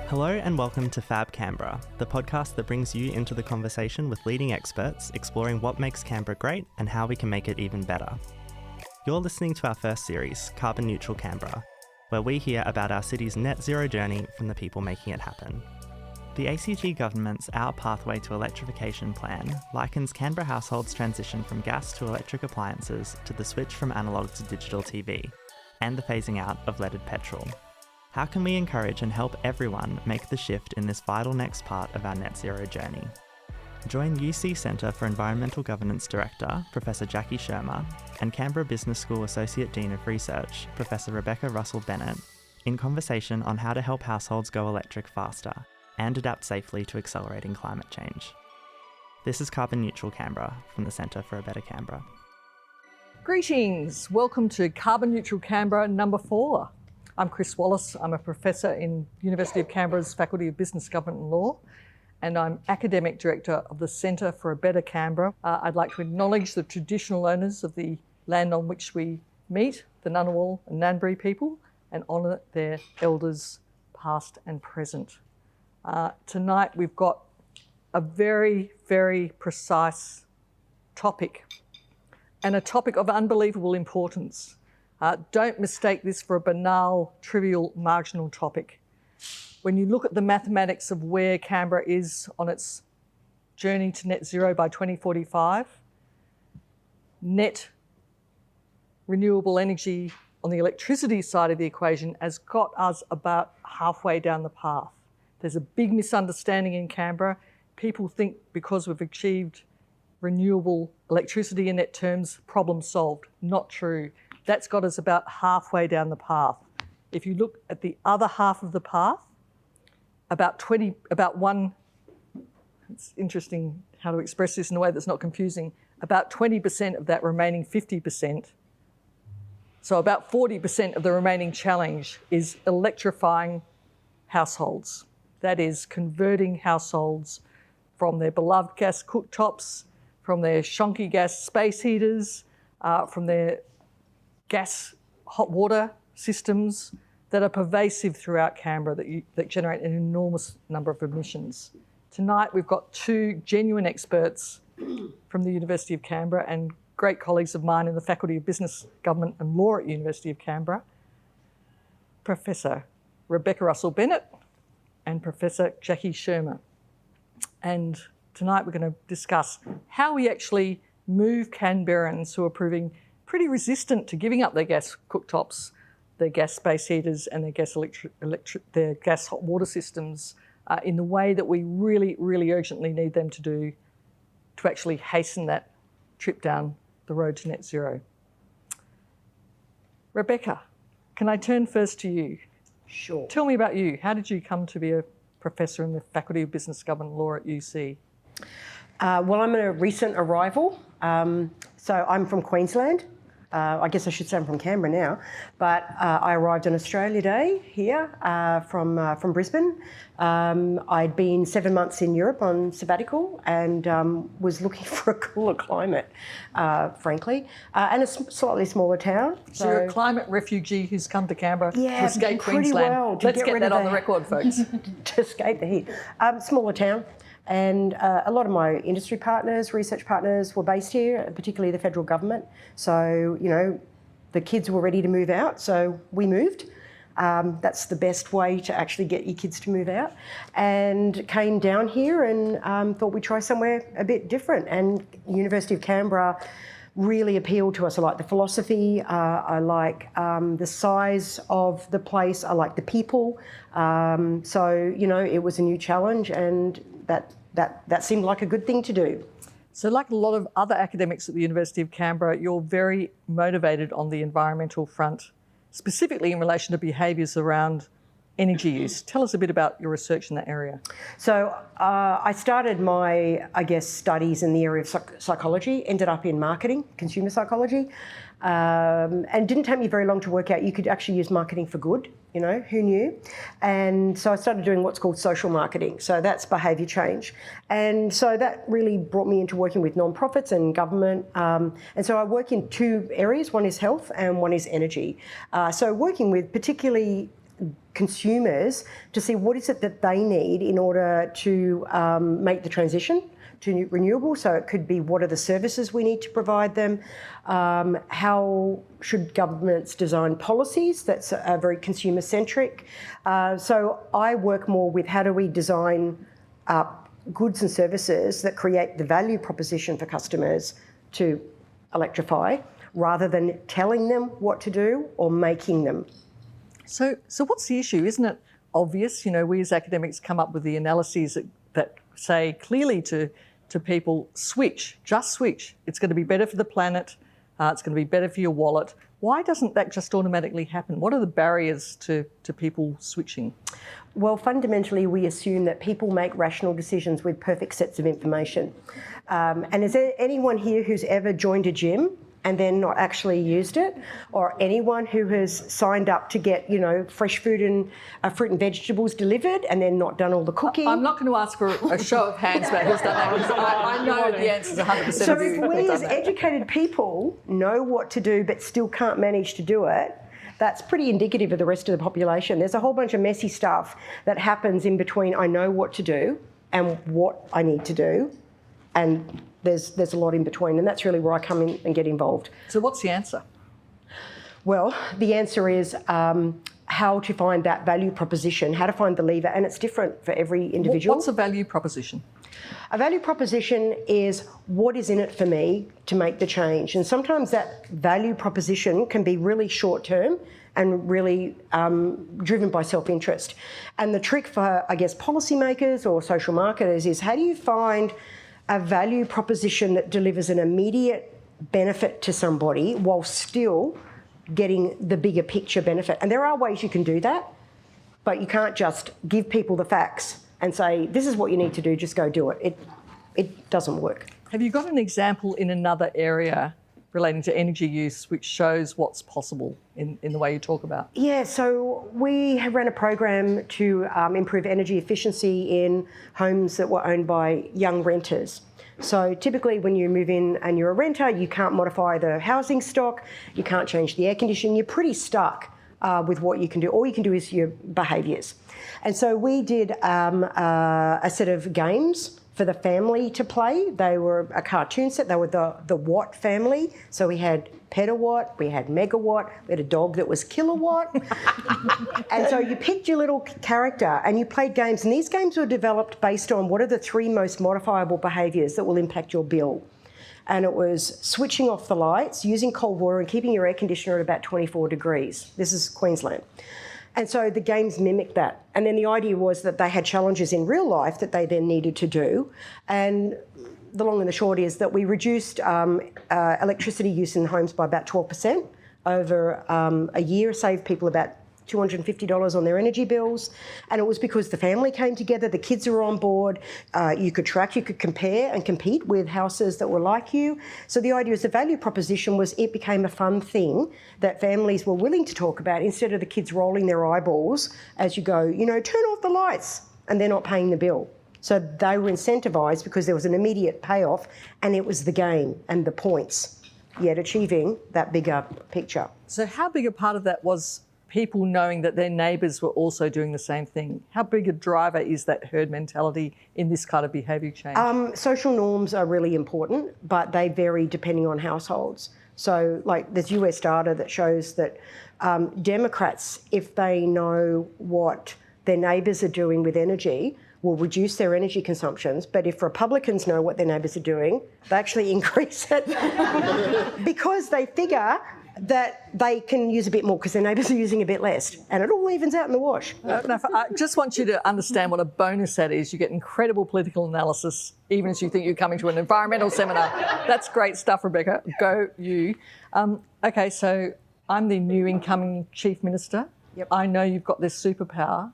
Hello and welcome to Fab Canberra, the podcast that brings you into the conversation with leading experts exploring what makes Canberra great and how we can make it even better. You're listening to our first series, Carbon Neutral Canberra, where we hear about our city's net zero journey from the people making it happen. The ACG government's Our Pathway to Electrification plan likens Canberra households' transition from gas to electric appliances to the switch from analogue to digital TV, and the phasing out of leaded petrol. How can we encourage and help everyone make the shift in this vital next part of our net zero journey? Join UC Centre for Environmental Governance Director, Professor Jacki Schirmer, and Canberra Business School Associate Dean of Research, Professor Rebekah Russell-Bennett, in conversation on how to help households go electric faster and adapt safely to accelerating climate change. This is Carbon Neutral Canberra from the Centre for a Better Canberra. Greetings, welcome to Carbon Neutral Canberra number 4. I'm Chris Wallace. I'm a professor in University of Canberra's Faculty of Business, Government and Law, and I'm Academic Director of the Centre for a Better Canberra. I'd like to acknowledge the traditional owners of the land on which we meet, the Ngunnawal and Ngambri people, and honour their elders past and present. Tonight we've got a very, very precise topic, and a topic of unbelievable importance. Don't mistake this for a banal, trivial, marginal topic. When you look at the mathematics of where Canberra is on its journey to net zero by 2045, net renewable energy on the electricity side of the equation has got us about halfway down the path. There's a big misunderstanding in Canberra. People think because we've achieved renewable electricity in net terms, problem solved. Not true. That's got us about halfway down the path. If you look at the other half of the path, it's interesting how to express this in a way that's not confusing, about 20% of that remaining 50%, so about 40% of the remaining challenge is electrifying households. That is converting households from their beloved gas cooktops, from their shonky gas space heaters, from their gas hot water systems that are pervasive throughout Canberra that generate an enormous number of emissions. Tonight we've got two genuine experts from the University of Canberra and great colleagues of mine in the Faculty of Business, Government and Law at University of Canberra, Professor Rebekah Russell-Bennett and Professor Jacki Schirmer. And tonight we're going to discuss how we actually move Canberrans who are proving pretty resistant to giving up their gas cooktops, their gas space heaters and their gas hot water systems in the way that we really, really urgently need them to do to actually hasten that trip down the road to net zero. Rebekah, can I turn first to you? Sure. Tell me about you. How did you come to be a professor in the Faculty of Business, Government and Law at UC? Well, I'm a recent arrival. So I'm from Queensland. I guess I should say I'm from Canberra now, but I arrived on Australia Day here from Brisbane. I'd been 7 months in Europe on sabbatical and was looking for a cooler climate, frankly, and a slightly smaller town. So you're a climate refugee who's come to Canberra to escape pretty Queensland. well. Let's get that on the record, folks. To escape the heat. Smaller town. And a lot of my industry partners, research partners were based here, particularly the federal government. So, you know, the kids were ready to move out, so we moved. That's the best way to actually get your kids to move out. And came down here and thought we'd try somewhere a bit different. And University of Canberra really appealed to us. I like the philosophy, I like the size of the place, I like the people. So, you know, it was a new challenge and that seemed like a good thing to do. So like a lot of other academics at the University of Canberra, you're very motivated on the environmental front, specifically in relation to behaviours around energy use. Tell us a bit about your research in that area. So I started my, studies in the area of psychology, ended up in marketing, consumer psychology, and didn't take me very long to work out you could actually use marketing for good, you know, who knew? And so I started doing what's called social marketing. So that's behaviour change. And so that really brought me into working with non-profits and government. And so I work in two areas. One is health and one is energy. So working with particularly consumers to see what is it that they need in order to make the transition to renewable. So it could be, what are the services we need to provide them? How should governments design policies that's very consumer-centric? So I work more with, how do we design goods and services that create the value proposition for customers to electrify, rather than telling them what to do or making them. So what's the issue? Isn't it obvious? You know, we as academics come up with the analyses that say clearly to people, just switch. It's going to be better for the planet. It's going to be better for your wallet. Why doesn't that just automatically happen? What are the barriers to people switching? Well, fundamentally, we assume that people make rational decisions with perfect sets of information. And is there anyone here who's ever joined a gym and then not actually used it? Or anyone who has signed up to get, fresh food and fruit and vegetables delivered and then not done all the cooking? I'm not going to ask for a show of hands about who's done that, because I know the answer is 100% So of you. if we as educated people know what to do but still can't manage to do it, that's pretty indicative of the rest of the population. There's a whole bunch of messy stuff that happens in between I know what to do and what I need to do, and there's a lot in between, and that's really where I come in and get involved. So what's the answer? Well, the answer is how to find that value proposition, how to find the lever, and it's different for every individual. What's a value proposition? A value proposition is what is in it for me to make the change. And sometimes that value proposition can be really short term and really driven by self-interest. And the trick for, I guess, policymakers or social marketers is, how do you find a value proposition that delivers an immediate benefit to somebody while still getting the bigger picture benefit? And there are ways you can do that, but you can't just give people the facts and say, this is what you need to do, just go do it. It doesn't work. Have you got an example in another area relating to energy use which shows what's possible in the way you talk about? Yeah, so we ran a program to improve energy efficiency in homes that were owned by young renters. So typically when you move in and you're a renter, you can't modify the housing stock, you can't change the air conditioning, you're pretty stuck with what you can do. All you can do is your behaviours. And so we did a set of games for the family to play. They were a cartoon set. They were the Watt family. So we had petawatt, we had megawatt, we had a dog that was kilowatt. And so you picked your little character and you played games. And these games were developed based on what are the 3 most modifiable behaviours that will impact your bill. And it was switching off the lights, using cold water and keeping your air conditioner at about 24 degrees. This is Queensland. And so the games mimicked that. And then the idea was that they had challenges in real life that they then needed to do. And the long and the short is that we reduced electricity use in homes by about 12% over a year, saved people about $250 on their energy bills. And it was because the family came together, the kids were on board, you could track, you could compare and compete with houses that were like you. So the idea is the value proposition was it became a fun thing that families were willing to talk about, instead of the kids rolling their eyeballs as you go, turn off the lights, and they're not paying the bill. So they were incentivised because there was an immediate payoff, and it was the game and the points, yet achieving that bigger picture. So how big a part of that was people knowing that their neighbours were also doing the same thing? How big a driver is that herd mentality in this kind of behaviour change? Social norms are really important, but they vary depending on households. So there's US data that shows that Democrats, if they know what their neighbours are doing with energy, will reduce their energy consumptions. But if Republicans know what their neighbours are doing, they actually increase it because they figure that they can use a bit more because their neighbours are using a bit less, and it all evens out in the wash. I just want you to understand what a bonus that is. You get incredible political analysis, even as you think you're coming to an environmental seminar. That's great stuff, Rebekah. Go you. Okay, so I'm the new incoming Chief Minister. Yep. I know you've got this superpower.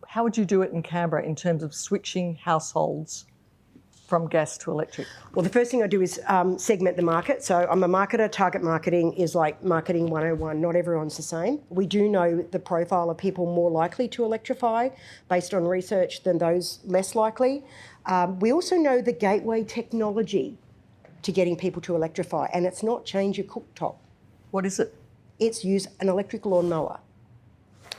How would you do it in Canberra in terms of switching households from gas to electric? Well, the first thing I do is segment the market. So I'm a marketer. Target marketing is like marketing 101. Not everyone's the same. We do know the profile of people more likely to electrify based on research than those less likely. We also know the gateway technology to getting people to electrify, and it's not change your cooktop. What is it? It's use an electric lawnmower.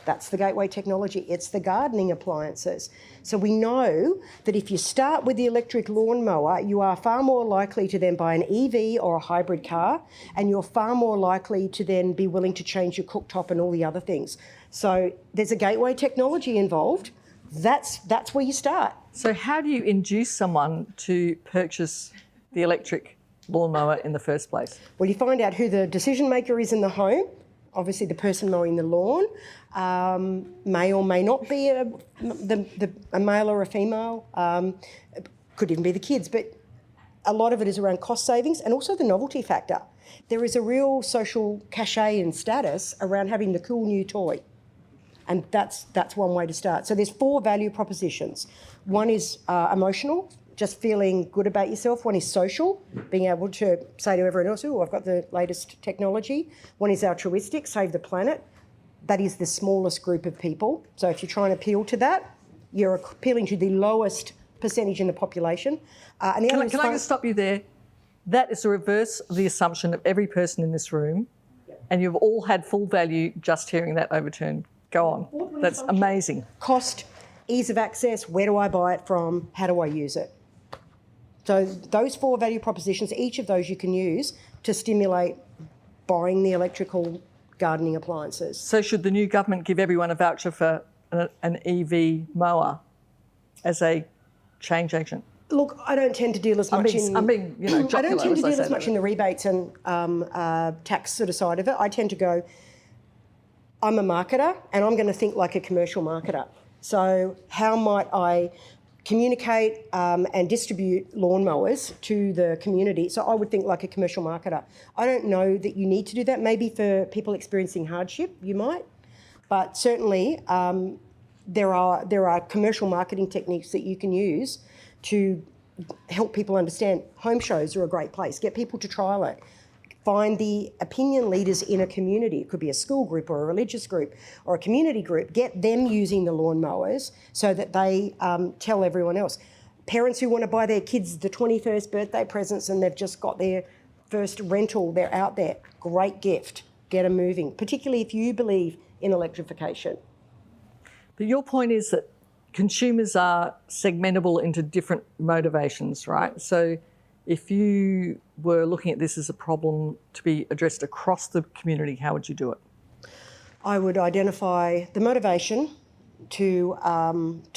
That's the gateway technology. It's the gardening appliances. So we know that if you start with the electric lawnmower, you are far more likely to then buy an EV or a hybrid car, and you're far more likely to then be willing to change your cooktop and all the other things. So there's a gateway technology involved. That's where you start. So how do you induce someone to purchase the electric lawnmower in the first place? Well, you find out who the decision maker is in the home. Obviously, the person mowing the lawn may or may not be a male or a female. Could even be the kids. But a lot of it is around cost savings and also the novelty factor. There is a real social cachet and status around having the cool new toy. And that's one way to start. So there's 4 value propositions. One is emotional, just feeling good about yourself. One is social, being able to say to everyone else, oh, I've got the latest technology. One is altruistic, save the planet. That is the smallest group of people. So if you're trying to appeal to that, you're appealing to the lowest percentage in the population. And the Can I just stop you there? That is the reverse of the assumption of every person in this room, and you've all had full value just hearing that overturned. Go on. That's amazing. Cost, ease of access, where do I buy it from, how do I use it? So those 4 value propositions, each of those you can use to stimulate buying the electrical gardening appliances. So should the new government give everyone a voucher for an EV mower as a change agent? Look, I don't tend to deal as much in... I'm being, jocular, I don't tend to deal as much that. in the rebates and tax sort of side of it. I tend to go, I'm a marketer and I'm going to think like a commercial marketer. So how might I communicate and distribute lawnmowers to the community? So I would think like a commercial marketer. I don't know that you need to do that. Maybe for people experiencing hardship, you might. But certainly there are commercial marketing techniques that you can use to help people understand. Home shows are a great place. Get people to trial it. Find the opinion leaders in a community. It could be a school group or a religious group or a community group. Get them using the lawnmowers so that they tell everyone else. Parents who want to buy their kids the 21st birthday presents and they've just got their first rental, they're out there. Great gift. Get them moving, particularly if you believe in electrification. But your point is that consumers are segmentable into different motivations, right? So if you were looking at this as a problem to be addressed across the community, how would you do it? I would identify the motivation to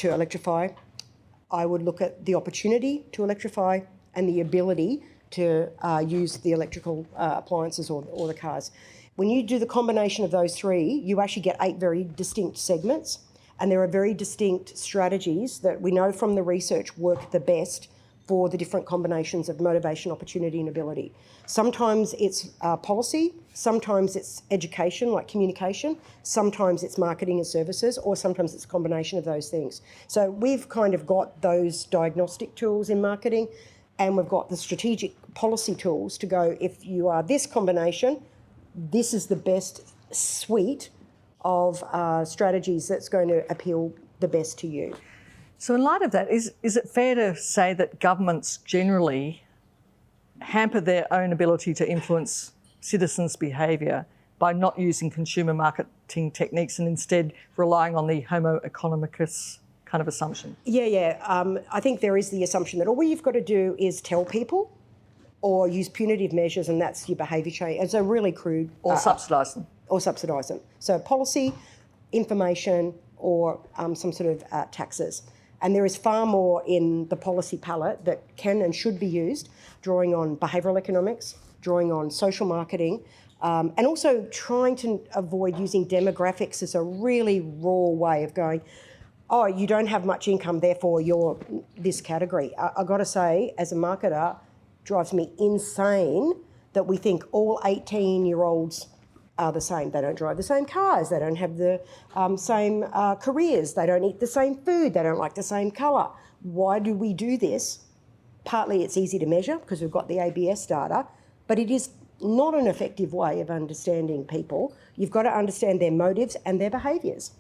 electrify. I would look at the opportunity to electrify and the ability to use the electrical appliances or the cars. When you do the combination of those 3, you actually get 8 very distinct segments, and there are very distinct strategies that we know from the research work the best for the different combinations of motivation, opportunity and ability. Sometimes it's policy, sometimes it's education like communication, sometimes it's marketing and services, or sometimes it's a combination of those things. So we've kind of got those diagnostic tools in marketing, and we've got the strategic policy tools to go, if you are this combination, this is the best suite of strategies that's going to appeal the best to you. So in light of that, is it fair to say that governments generally hamper their own ability to influence citizens' behaviour by not using consumer marketing techniques and instead relying on the homo economicus kind of assumption? Yeah. I think there is the assumption that all you've got to do is tell people or use punitive measures and that's your behaviour change. It's a really crude... Or subsidise them. Or subsidise them. So policy, information or some sort of taxes. And there is far more in the policy palette that can and should be used, drawing on behavioural economics, drawing on social marketing, and also trying to avoid using demographics as a really raw way of going, oh, you don't have much income, therefore you're this category. I've got to say, as a marketer, drives me insane that we think all 18-year-olds are the same. They don't drive the same cars. They don't have the same careers. They don't eat the same food. They don't like the same colour. Why do we do this? Partly it's easy to measure because we've got the ABS data, but it is not an effective way of understanding people. You've got to understand their motives and their behaviours.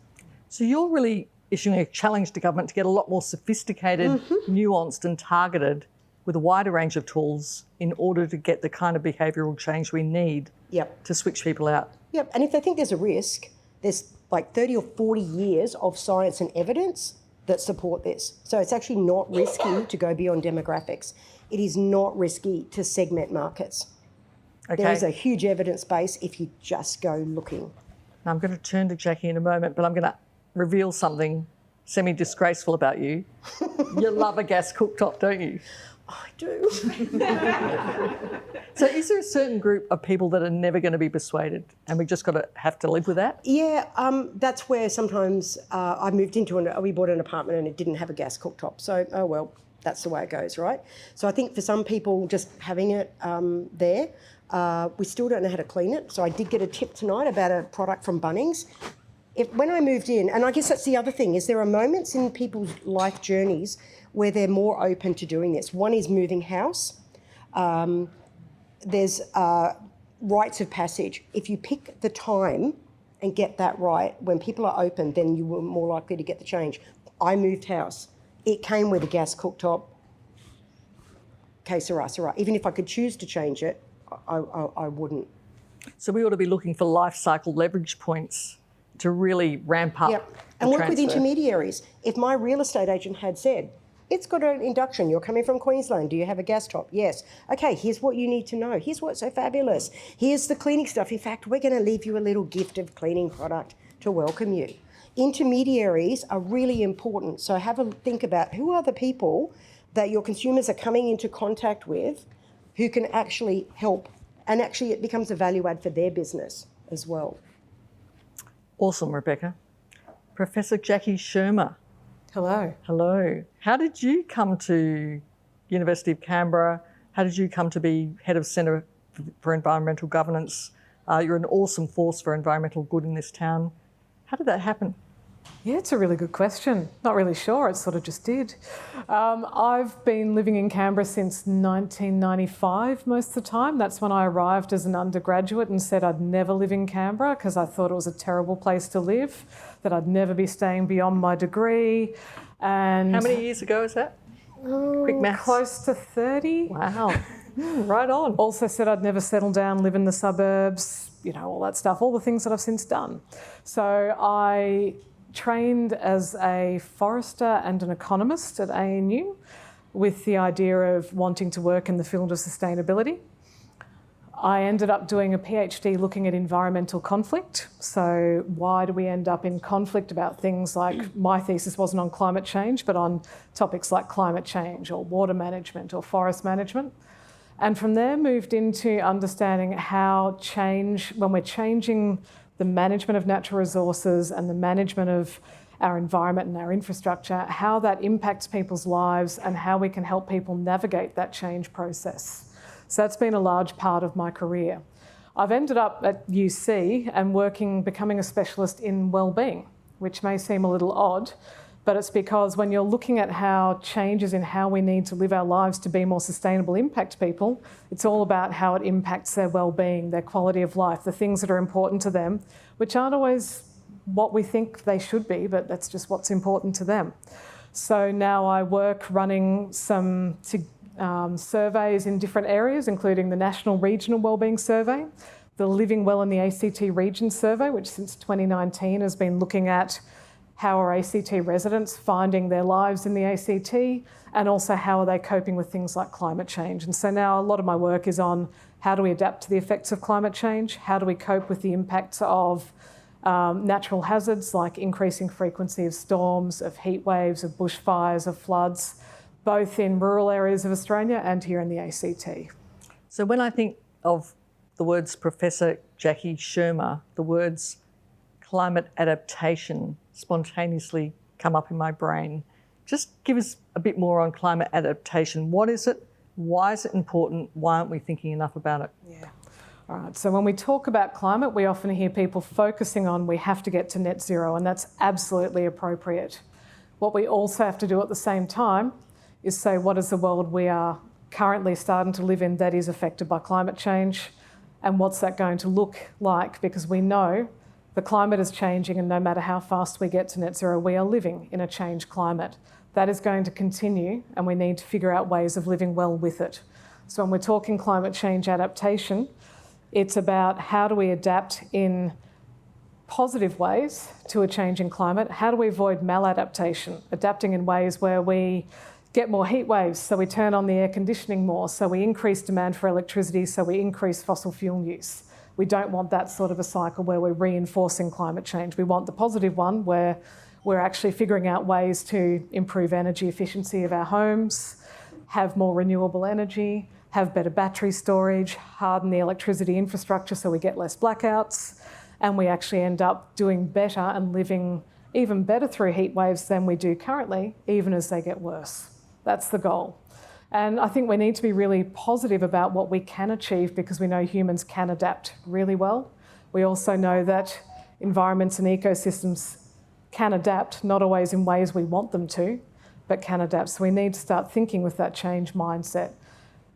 So you're really issuing a challenge to government to get a lot more sophisticated, nuanced and targeted with a wider range of tools in order to get the kind of behavioural change we need to switch people out. Yep, and if they think there's a risk, there's like 30 or 40 years of science and evidence that support this. So it's actually not risky to go beyond demographics. It is not risky to segment markets. Okay. There is a huge evidence base if you just go looking. Now, I'm going to turn to Jacki in a moment, but I'm going to reveal something semi-disgraceful about you. You love a gas cooktop, don't you? I do. So is there a certain group of people that are never going to be persuaded and we just got to have to live with that? Yeah, that's where sometimes I moved into we bought an apartment and it didn't have a gas cooktop. So, oh well, that's the way it goes, right? So I think for some people just having it there, we still don't know how to clean it. So I did get a tip tonight about a product from Bunnings. When I moved in, and I guess that's the other thing, is there are moments in people's life journeys where they're more open to doing this. One is moving house. There's rites of passage. If you pick the time and get that right, when people are open, then you were more likely to get the change. I moved house. It came with a gas cooktop. Que sera, sera. Even if I could choose to change it, I wouldn't. So we ought to be looking for life cycle leverage points to really ramp up. Yep. And work with intermediaries. If my real estate agent had said, it's got an induction, you're coming from Queensland, do you have a gas top? Yes. Okay, here's what you need to know. Here's what's so fabulous. Here's the cleaning stuff. In fact, we're going to leave you a little gift of cleaning product to welcome you. Intermediaries are really important. So have a think about who are the people that your consumers are coming into contact with who can actually help, and actually it becomes a value add for their business as well. Awesome, Rebekah. Professor Jacki Schirmer. Hello. Hello. How did you come to University of Canberra? How did you come to be head of Centre for Environmental Governance? You're an awesome force for environmental good in this town. How did that happen? Yeah, it's a really good question. Not really sure, it sort of just did. I've been living in Canberra since 1995 most of the time. That's when I arrived as an undergraduate and said I'd never live in Canberra because I thought it was a terrible place to live, that I'd never be staying beyond my degree. And how many years ago is that? Quick maths. Close to 30. Wow. Right on. Also said I'd never settle down, live in the suburbs, you know, all that stuff, all the things that I've since done. So I trained as a forester and an economist at ANU with the idea of wanting to work in the field of sustainability. I ended up doing a PhD looking at environmental conflict. So why do we end up in conflict about things like, my thesis wasn't on climate change, but on topics like climate change or water management or forest management. And from there moved into understanding how change, when we're changing the management of natural resources and the management of our environment and our infrastructure, how that impacts people's lives and how we can help people navigate that change process. So that's been a large part of my career. I've ended up at UC and becoming a specialist in wellbeing, which may seem a little odd, but it's because when you're looking at how changes in how we need to live our lives to be more sustainable impact people, it's all about how it impacts their well-being, their quality of life, the things that are important to them, which aren't always what we think they should be, but that's just what's important to them. So now I work running some surveys in different areas, including the National Regional Wellbeing Survey, the Living Well in the ACT Region Survey, which since 2019 has been looking at how are ACT residents finding their lives in the ACT, and also how are they coping with things like climate change. And so now a lot of my work is on how do we adapt to the effects of climate change, how do we cope with the impacts of natural hazards like increasing frequency of storms, of heat waves, of bushfires, of floods, both in rural areas of Australia and here in the ACT. So when I think of the words Professor Jacki Schirmer, the words climate adaptation spontaneously come up in my brain. Just give us a bit more on climate adaptation. What is it? Why is it important? Why aren't we thinking enough about it? Yeah. All right, so when we talk about climate, we often hear people focusing on we have to get to net zero, and that's absolutely appropriate. What we also have to do at the same time is say what is the world we are currently starting to live in that is affected by climate change, and what's that going to look like, because we know the climate is changing, and no matter how fast we get to net zero, we are living in a changed climate. That is going to continue, and we need to figure out ways of living well with it. So when we're talking climate change adaptation, it's about how do we adapt in positive ways to a changing climate. How do we avoid maladaptation, adapting in ways where we get more heat waves, so we turn on the air conditioning more, so we increase demand for electricity, so we increase fossil fuel use. We don't want that sort of a cycle where we're reinforcing climate change. We want the positive one where we're actually figuring out ways to improve energy efficiency of our homes, have more renewable energy, have better battery storage, harden the electricity infrastructure so we get less blackouts, and we actually end up doing better and living even better through heat waves than we do currently, even as they get worse. That's the goal. And I think we need to be really positive about what we can achieve because we know humans can adapt really well. We also know that environments and ecosystems can adapt, not always in ways we want them to, but can adapt. So we need to start thinking with that change mindset.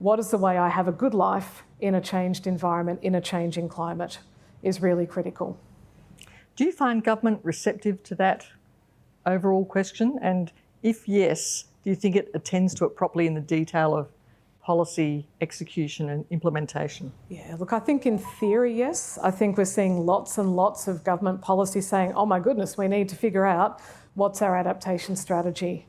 What is the way I have a good life in a changed environment, in a changing climate, is really critical. Do you find government receptive to that overall question? And if yes, do you think it attends to it properly in the detail of policy execution and implementation? Yeah, look, I think in theory, yes. I think we're seeing lots and lots of government policy saying, oh my goodness, we need to figure out what's our adaptation strategy.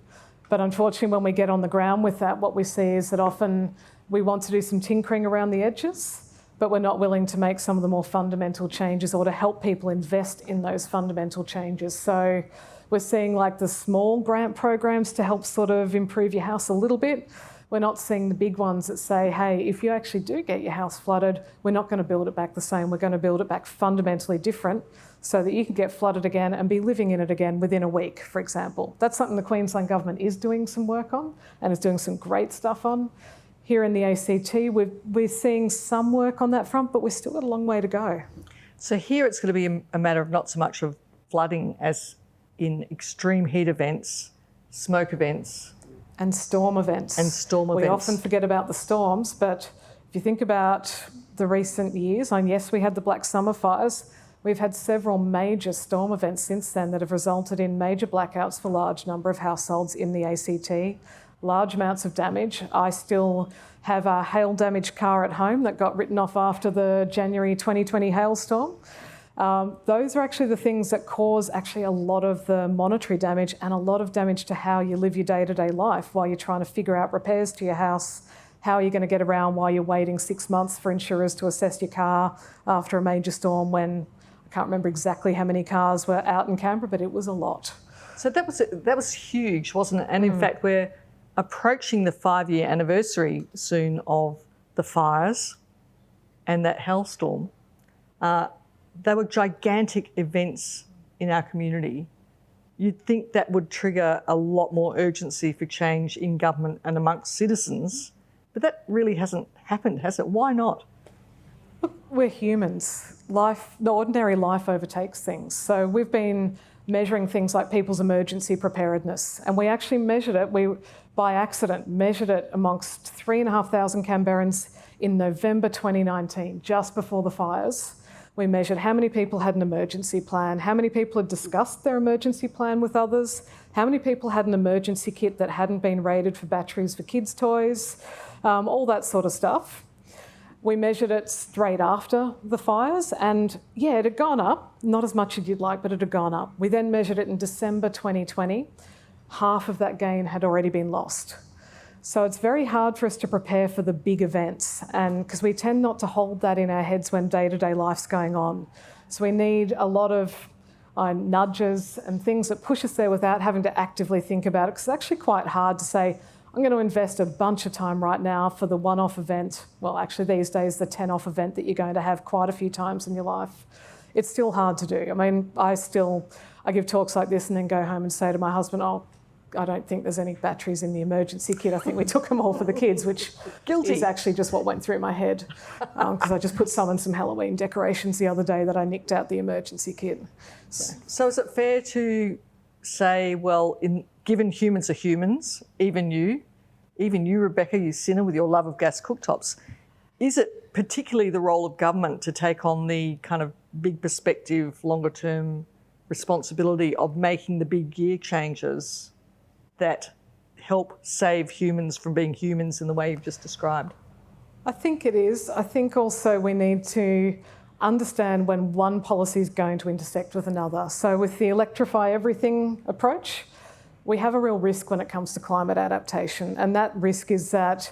But unfortunately, when we get on the ground with that, what we see is that often we want to do some tinkering around the edges, but we're not willing to make some of the more fundamental changes or to help people invest in those fundamental changes. So we're seeing like the small grant programs to help sort of improve your house a little bit. We're not seeing the big ones that say, hey, if you actually do get your house flooded, we're not going to build it back the same. We're going to build it back fundamentally different so that you can get flooded again and be living in it again within a week, for example. That's something the Queensland Government is doing some work on and is doing some great stuff on. Here in the ACT, we're seeing some work on that front, but we've still got a long way to go. So here it's going to be a matter of not so much of flooding as in extreme heat events, smoke events. And storm events. We often forget about the storms, but if you think about the recent years, and yes, we had the Black Summer fires, we've had several major storm events since then that have resulted in major blackouts for a large number of households in the ACT, large amounts of damage. I still have a hail-damaged car at home that got written off after the January 2020 hailstorm. Those are actually the things that cause actually a lot of the monetary damage and a lot of damage to how you live your day-to-day life while you're trying to figure out repairs to your house, how are you going to get around while you're waiting 6 months for insurers to assess your car after a major storm when I can't remember exactly how many cars were out in Canberra, but it was a lot. So that was huge, wasn't it? And in fact, we're approaching the 5-year anniversary soon of the fires and that hailstorm. They were gigantic events in our community. You'd think that would trigger a lot more urgency for change in government and amongst citizens, but that really hasn't happened, has it? Why not? Look, we're humans. The ordinary life overtakes things. So we've been measuring things like people's emergency preparedness, and we actually measured it. We, by accident, measured it amongst 3,500 Canberrans in November 2019, just before the fires. We measured how many people had an emergency plan, how many people had discussed their emergency plan with others, how many people had an emergency kit that hadn't been rated for batteries for kids' toys, all that sort of stuff. We measured it straight after the fires and yeah, it had gone up, not as much as you'd like, but it had gone up. We then measured it in December 2020. Half of that gain had already been lost. So it's very hard for us to prepare for the big events, and because we tend not to hold that in our heads when day-to-day life's going on. So we need a lot of nudges and things that push us there without having to actively think about it, because it's actually quite hard to say, I'm going to invest a bunch of time right now for the one-off event. Well, actually these days, the 10-off event that you're going to have quite a few times in your life. It's still hard to do. I mean, I give talks like this and then go home and say to my husband, oh, I don't think there's any batteries in the emergency kit. I think we took them all for the kids, which is actually just what went through my head, because I just put some Halloween decorations the other day that I nicked out the emergency kit. So is it fair to say, well, given humans are humans, even you, Rebekah, you sinner with your love of gas cooktops, is it particularly the role of government to take on the kind of big perspective, longer term responsibility of making the big gear changes that help save humans from being humans in the way you've just described? I think it is. I think also we need to understand when one policy is going to intersect with another. So with the Electrify Everything approach, we have a real risk when it comes to climate adaptation, and that risk is that,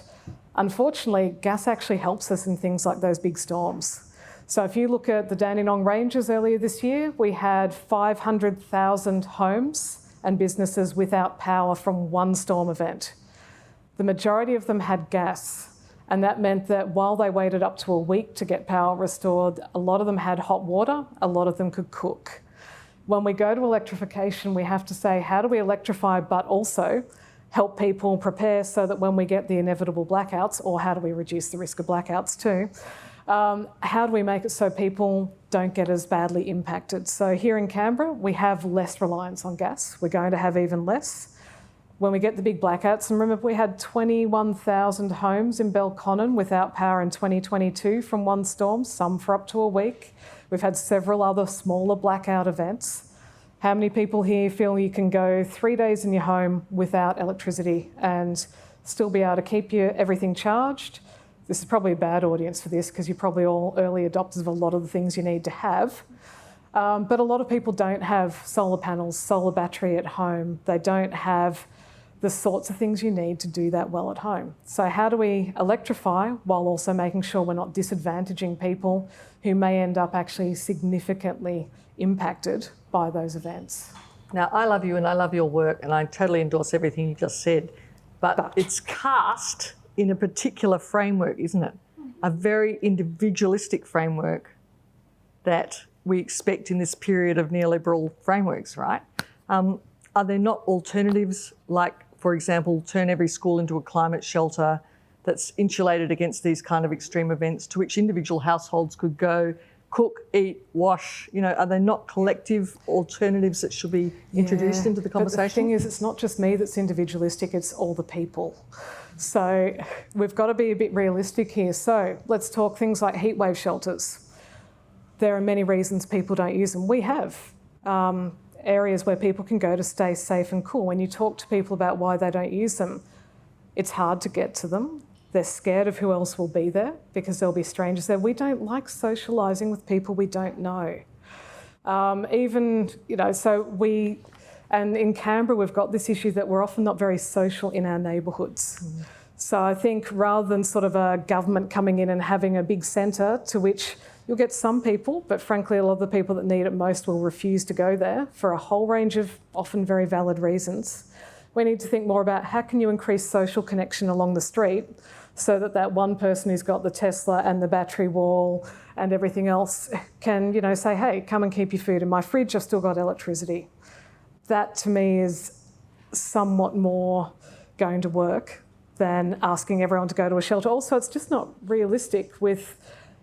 unfortunately, gas actually helps us in things like those big storms. So if you look at the Dandenong Ranges earlier this year, we had 500,000 homes and businesses without power from one storm event. The majority of them had gas, and that meant that while they waited up to a week to get power restored, a lot of them had hot water, a lot of them could cook. When we go to electrification, we have to say, how do we electrify but also help people prepare so that when we get the inevitable blackouts, or how do we reduce the risk of blackouts too, how do we make it so people don't get as badly impacted? So here in Canberra, we have less reliance on gas. We're going to have even less. When we get the big blackouts, and remember we had 21,000 homes in Belconnen without power in 2022 from one storm, some for up to a week. We've had several other smaller blackout events. How many people here feel you can go 3 days in your home without electricity and still be able to keep everything charged? This is probably a bad audience for this because you're probably all early adopters of a lot of the things you need to have. But a lot of people don't have solar panels, solar battery at home. They don't have the sorts of things you need to do that well at home. So how do we electrify while also making sure we're not disadvantaging people who may end up actually significantly impacted by those events? Now, I love you and I love your work and I totally endorse everything you just said, but it's cast in a particular framework, isn't it? A very individualistic framework that we expect in this period of neoliberal frameworks, right? Are there not alternatives like, for example, turn every school into a climate shelter that's insulated against these kind of extreme events to which individual households could go, cook, eat, wash? You know, are there not collective alternatives that should be introduced into the conversation? But the thing is, it's not just me that's individualistic, it's all the people. So we've got to be a bit realistic here. So let's talk things like heatwave shelters. There are many reasons people don't use them. We have areas where people can go to stay safe and cool. When you talk to people about why they don't use them, it's hard to get to them. They're scared of who else will be there because there'll be strangers there. We don't like socialising with people we don't know. And in Canberra, we've got this issue that we're often not very social in our neighbourhoods. So I think rather than sort of a government coming in and having a big centre to which you'll get some people, but frankly, a lot of the people that need it most will refuse to go there for a whole range of often very valid reasons. We need to think more about how can you increase social connection along the street so that that one person who's got the Tesla and the battery wall and everything else can, you know, say, hey, come and keep your food in my fridge, I've still got electricity. That to me is somewhat more going to work than asking everyone to go to a shelter. Also, it's just not realistic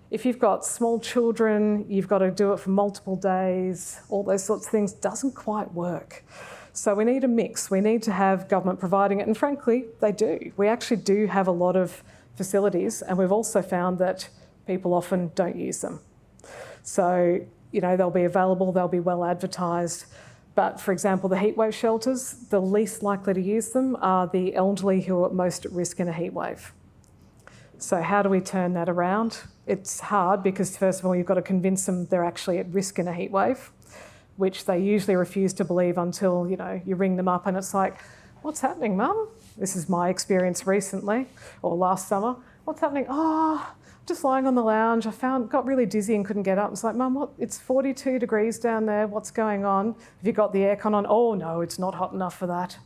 if you've got small children, you've got to do it for multiple days, all those sorts of things, doesn't quite work. So we need a mix. We need to have government providing it, and frankly, they do. We actually do have a lot of facilities, and we've also found that people often don't use them. So, you know, they'll be available, they'll be well advertised. But for example, the heatwave shelters, the least likely to use them are the elderly who are at most at risk in a heatwave. So how do we turn that around? It's hard because first of all, you've got to convince them they're actually at risk in a heatwave, which they usually refuse to believe until, you know, you ring them up and it's like, what's happening, Mum? This is my experience recently or last summer. What's happening? Oh, just lying on the lounge. Got really dizzy and couldn't get up. It's like, Mum, what? It's 42 degrees down there. What's going on? Have you got the aircon on? Oh no, it's not hot enough for that.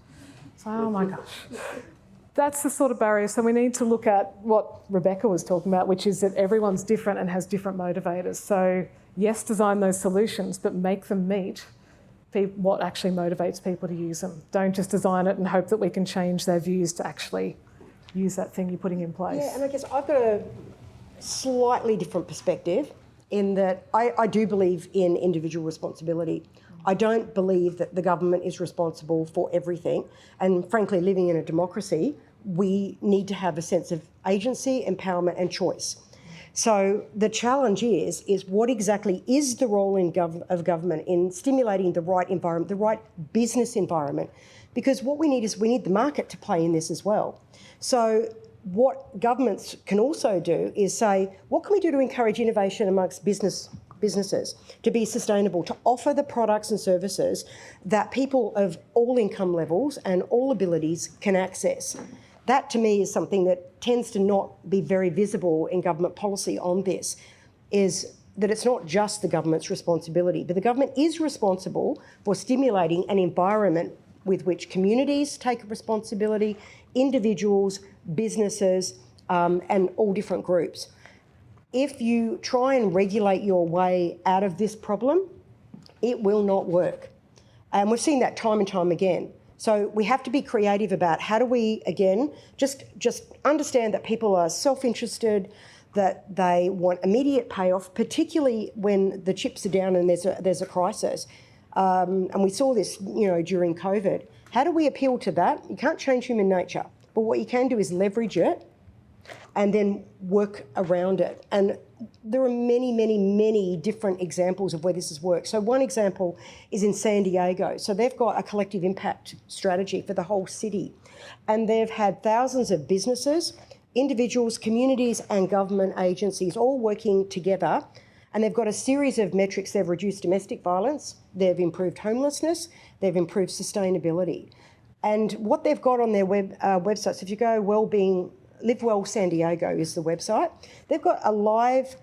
It's like, oh my gosh. That's the sort of barrier. So we need to look at what Rebekah was talking about, which is that everyone's different and has different motivators. So yes, design those solutions, but make them meet what actually motivates people to use them. Don't just design it and hope that we can change their views to actually use that thing you're putting in place. Yeah, and I guess I've got a slightly different perspective in that I do believe in individual responsibility. I don't believe that the government is responsible for everything. And frankly, living in a democracy, we need to have a sense of agency, empowerment and choice. So the challenge is what exactly is the role of government in stimulating the right environment, the right business environment? Because what we need is the market to play in this as well. So what governments can also do is say, what can we do to encourage innovation amongst businesses to be sustainable, to offer the products and services that people of all income levels and all abilities can access? That to me is something that tends to not be very visible in government policy on this, is that it's not just the government's responsibility, but the government is responsible for stimulating an environment with which communities take responsibility, individuals, businesses, and all different groups. If you try and regulate your way out of this problem, it will not work. And we've seen that time and time again. So we have to be creative about how do we, again, just understand that people are self-interested, that they want immediate payoff, particularly when the chips are down and there's a crisis. And we saw this, during COVID. How do we appeal to that? You can't change human nature, but what you can do is leverage it and then work around it. And there are many, many, many different examples of where this has worked. So one example is in San Diego. So they've got a collective impact strategy for the whole city. And they've had thousands of businesses, individuals, communities and government agencies all working together. And they've got a series of metrics. They've reduced domestic violence, they've improved homelessness, they've improved sustainability. And what they've got on their websites, if you go Wellbeing, Live Well San Diego is the website, they've got a live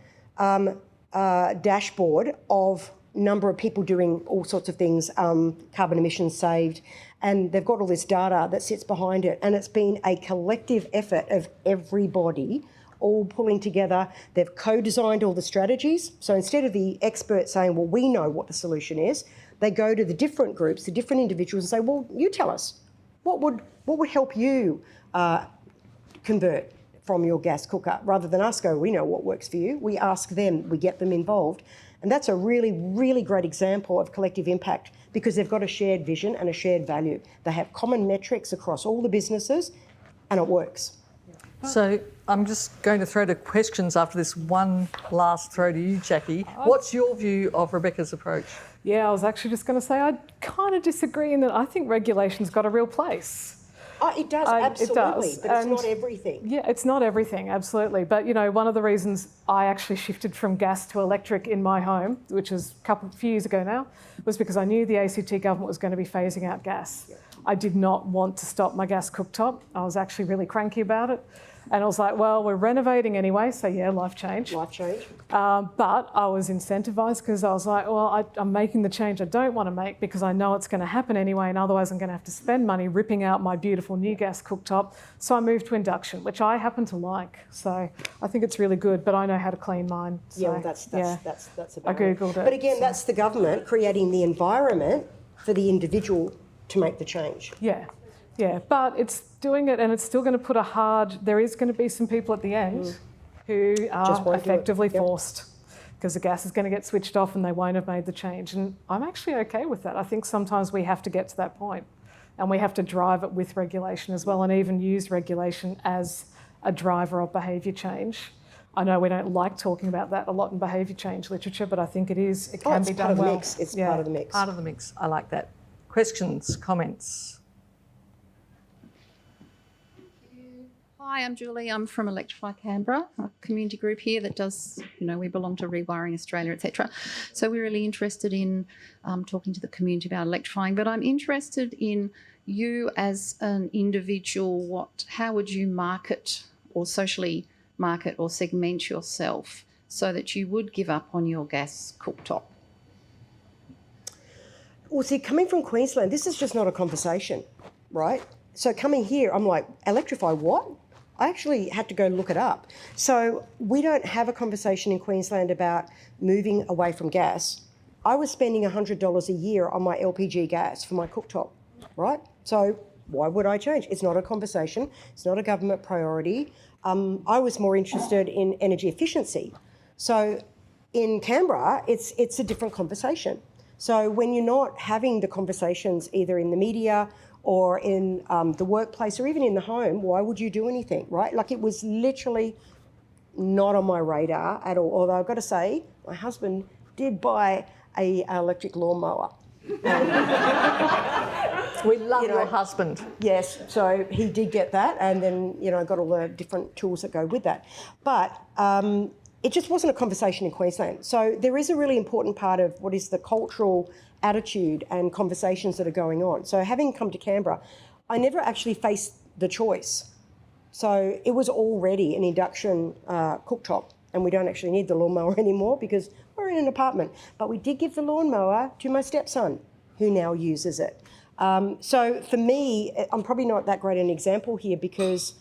dashboard of number of people doing all sorts of things, carbon emissions saved, and they've got all this data that sits behind it. And it's been a collective effort of everybody all pulling together. They've co-designed all the strategies. So instead of the experts saying, well, we know what the solution is, they go to the different groups, the different individuals and say, well, you tell us, what would help you convert from your gas cooker? Rather than us go, we know what works for you. We ask them, we get them involved. And that's a really, really great example of collective impact because they've got a shared vision and a shared value. They have common metrics across all the businesses and it works. So I'm just going to throw to questions after this one last throw to you, Jacki. What's your view of Rebekah's approach? Yeah, I was actually just going to say I kind of disagree in that I think regulation's got a real place. Oh, it does, absolutely, it does. But it's not everything. Yeah, it's not everything, absolutely. But, one of the reasons I actually shifted from gas to electric in my home, which is a few years ago now, was because I knew the ACT government was going to be phasing out gas. Yeah. I did not want to stop my gas cooktop. I was actually really cranky about it. And I was like, well, we're renovating anyway, so yeah, life change. Life change. But I was incentivised because I was like, well, I'm making the change I don't want to make because I know it's going to happen anyway, and otherwise I'm going to have to spend money ripping out my beautiful new gas cooktop. So I moved to induction, which I happen to like. So I think it's really good, but I know how to clean mine. So, yeah, well, that's about I Googled it. But again, that's the government creating the environment for the individual to make the change. Yeah, but it's doing it and it's still going to put there is going to be some people at the end who are effectively forced because the gas is going to get switched off and they won't have made the change. And I'm actually okay with that. I think sometimes we have to get to that point and we have to drive it with regulation as well and even use regulation as a driver of behaviour change. I know we don't like talking about that a lot in behaviour change literature, but I think it can be done well. It's part of the mix. Part of the mix. I like that. Questions, comments? Hi, I'm Julie. I'm from Electrify Canberra, a community group here that does, we belong to Rewiring Australia, etc. So we're really interested in talking to the community about electrifying, but I'm interested in you as an individual. How would you market or socially market or segment yourself so that you would give up on your gas cooktop? Well, see, coming from Queensland, this is just not a conversation, right? So coming here, I'm like, Electrify what? I actually had to go look it up. So we don't have a conversation in Queensland about moving away from gas. I was spending $100 a year on my LPG gas for my cooktop, right? So why would I change? It's not a conversation. It's not a government priority. I was more interested in energy efficiency. So in Canberra, it's a different conversation. So when you're not having the conversations either in the media or in the workplace or even in the home, why would you do anything, right? Like it was literally not on my radar at all. Although I've got to say, my husband did buy an electric lawnmower. We love your husband. Yes, so he did get that, and then, got all the different tools that go with that. But it just wasn't a conversation in Queensland. So there is a really important part of what is the cultural attitude and conversations that are going on. So having come to Canberra, I never actually faced the choice. So it was already an induction cooktop, and we don't actually need the lawnmower anymore because we're in an apartment. But we did give the lawnmower to my stepson, who now uses it. So for me, I'm probably not that great an example here because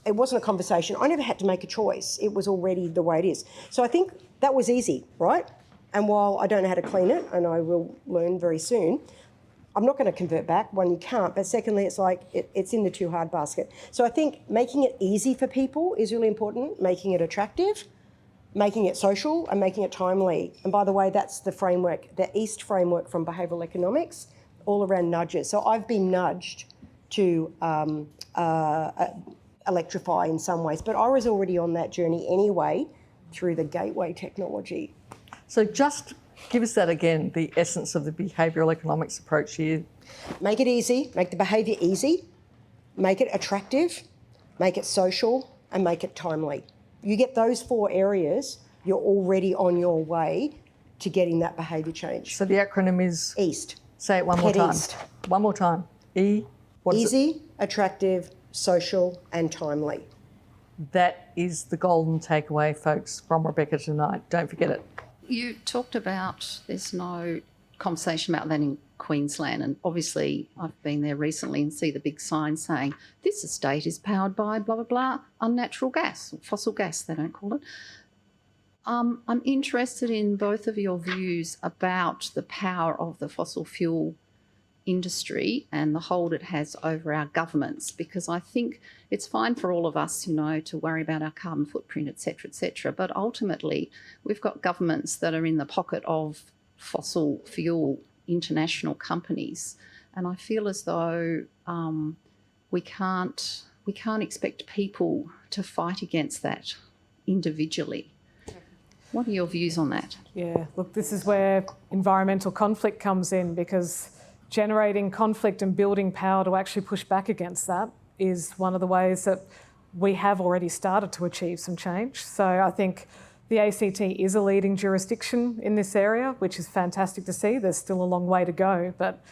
it wasn't a conversation. I never had to make a choice. It was already the way it is. So I think that was easy, right? And while I don't know how to clean it, and I will learn very soon, I'm not going to convert back. One, you can't. But secondly, it's like it's in the too hard basket. So I think making it easy for people is really important, making it attractive, making it social, and making it timely. And by the way, that's the framework, the EAST framework from behavioural economics, all around nudges. So I've been nudged to electrify in some ways, but I was already on that journey anyway through the gateway technology. So just give us that again, the essence of the behavioural economics approach here. Make it easy, make the behaviour easy, make it attractive, make it social, and make it timely. You get those 4 areas, you're already on your way to getting that behaviour change. So the acronym is? EAST. Say it one more time. EAST. One more time. E. What is it? Easy, attractive, social, and timely. That is the golden takeaway, folks, from Rebekah tonight. Don't forget it. You talked about there's no conversation about that in Queensland, and obviously I've been there recently and see the big sign saying this estate is powered by blah blah blah unnatural gas, fossil gas they don't call it. I'm interested in both of your views about the power of the fossil fuel industry and the hold it has over our governments, because I think it's fine for all of us, to worry about our carbon footprint, etc., but ultimately we've got governments that are in the pocket of fossil fuel international companies, and I feel as though we can't expect people to fight against that individually. What are your views on that? Yeah, look, this is where environmental conflict comes in, because generating conflict and building power to actually push back against that is one of the ways that we have already started to achieve some change. So I think the ACT is a leading jurisdiction in this area, which is fantastic to see. There's still a long way to go, but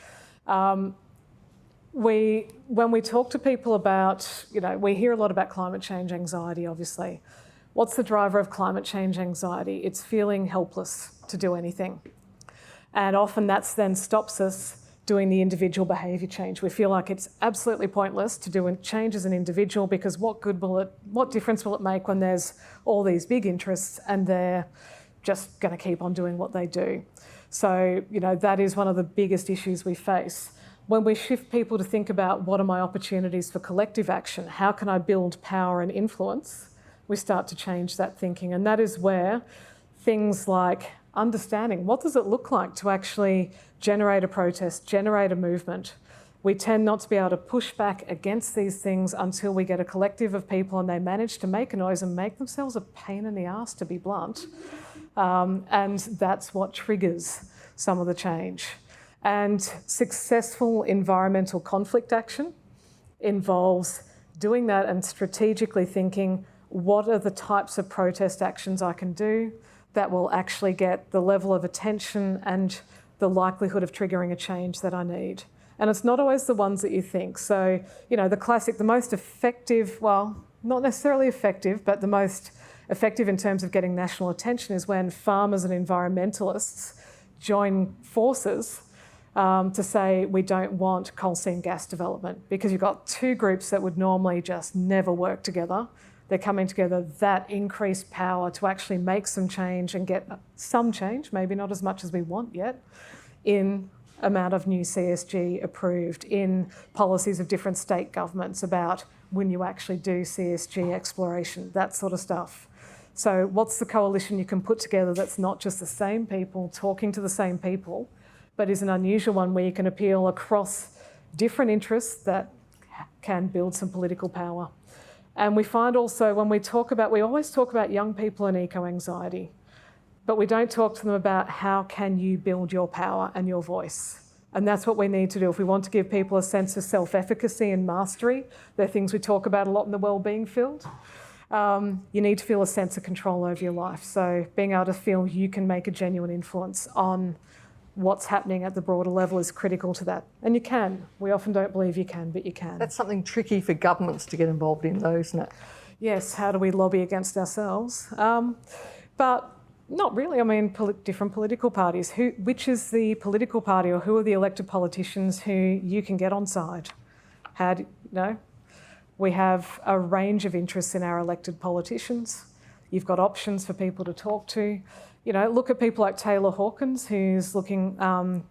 when we talk to people about, we hear a lot about climate change anxiety, obviously. What's the driver of climate change anxiety? It's feeling helpless to do anything. And often that then stops us doing the individual behaviour change. We feel like it's absolutely pointless to do a change as an individual, because what difference will it make when there's all these big interests and they're just going to keep on doing what they do? So, that is one of the biggest issues we face. When we shift people to think about what are my opportunities for collective action, how can I build power and influence, we start to change that thinking. And that is where things like understanding what does it look like to actually generate a protest, generate a movement. We tend not to be able to push back against these things until we get a collective of people and they manage to make a noise and make themselves a pain in the arse, to be blunt. And that's what triggers some of the change. And successful environmental conflict action involves doing that and strategically thinking, what are the types of protest actions I can do that will actually get the level of attention and the likelihood of triggering a change that I need. And it's not always the ones that you think. So, the classic, the most effective, well, not necessarily effective, but the most effective in terms of getting national attention is when farmers and environmentalists join forces to say we don't want coal seam gas development, because you've got 2 groups that would normally just never work together. They're coming together, that increased power to actually make some change and get some change, maybe not as much as we want yet, in amount of new CSG approved, in policies of different state governments about when you actually do CSG exploration, that sort of stuff. So what's the coalition you can put together that's not just the same people talking to the same people, but is an unusual one where you can appeal across different interests that can build some political power. And we find also when we always talk about young people and eco-anxiety, but we don't talk to them about how can you build your power and your voice. And that's what we need to do. If we want to give people a sense of self-efficacy and mastery, they're things we talk about a lot in the wellbeing field. You need to feel a sense of control over your life. So being able to feel you can make a genuine influence on what's happening at the broader level is critical to that. And you can. We often don't believe you can, but you can. That's something tricky for governments to get involved in, though, isn't it? Yes, how do we lobby against ourselves? But not really. I mean, different political parties. Which is the political party, or who are the elected politicians who you can get on side? We have a range of interests in our elected politicians. You've got options for people to talk to. Look at people like Taylor Hawkins, who's looking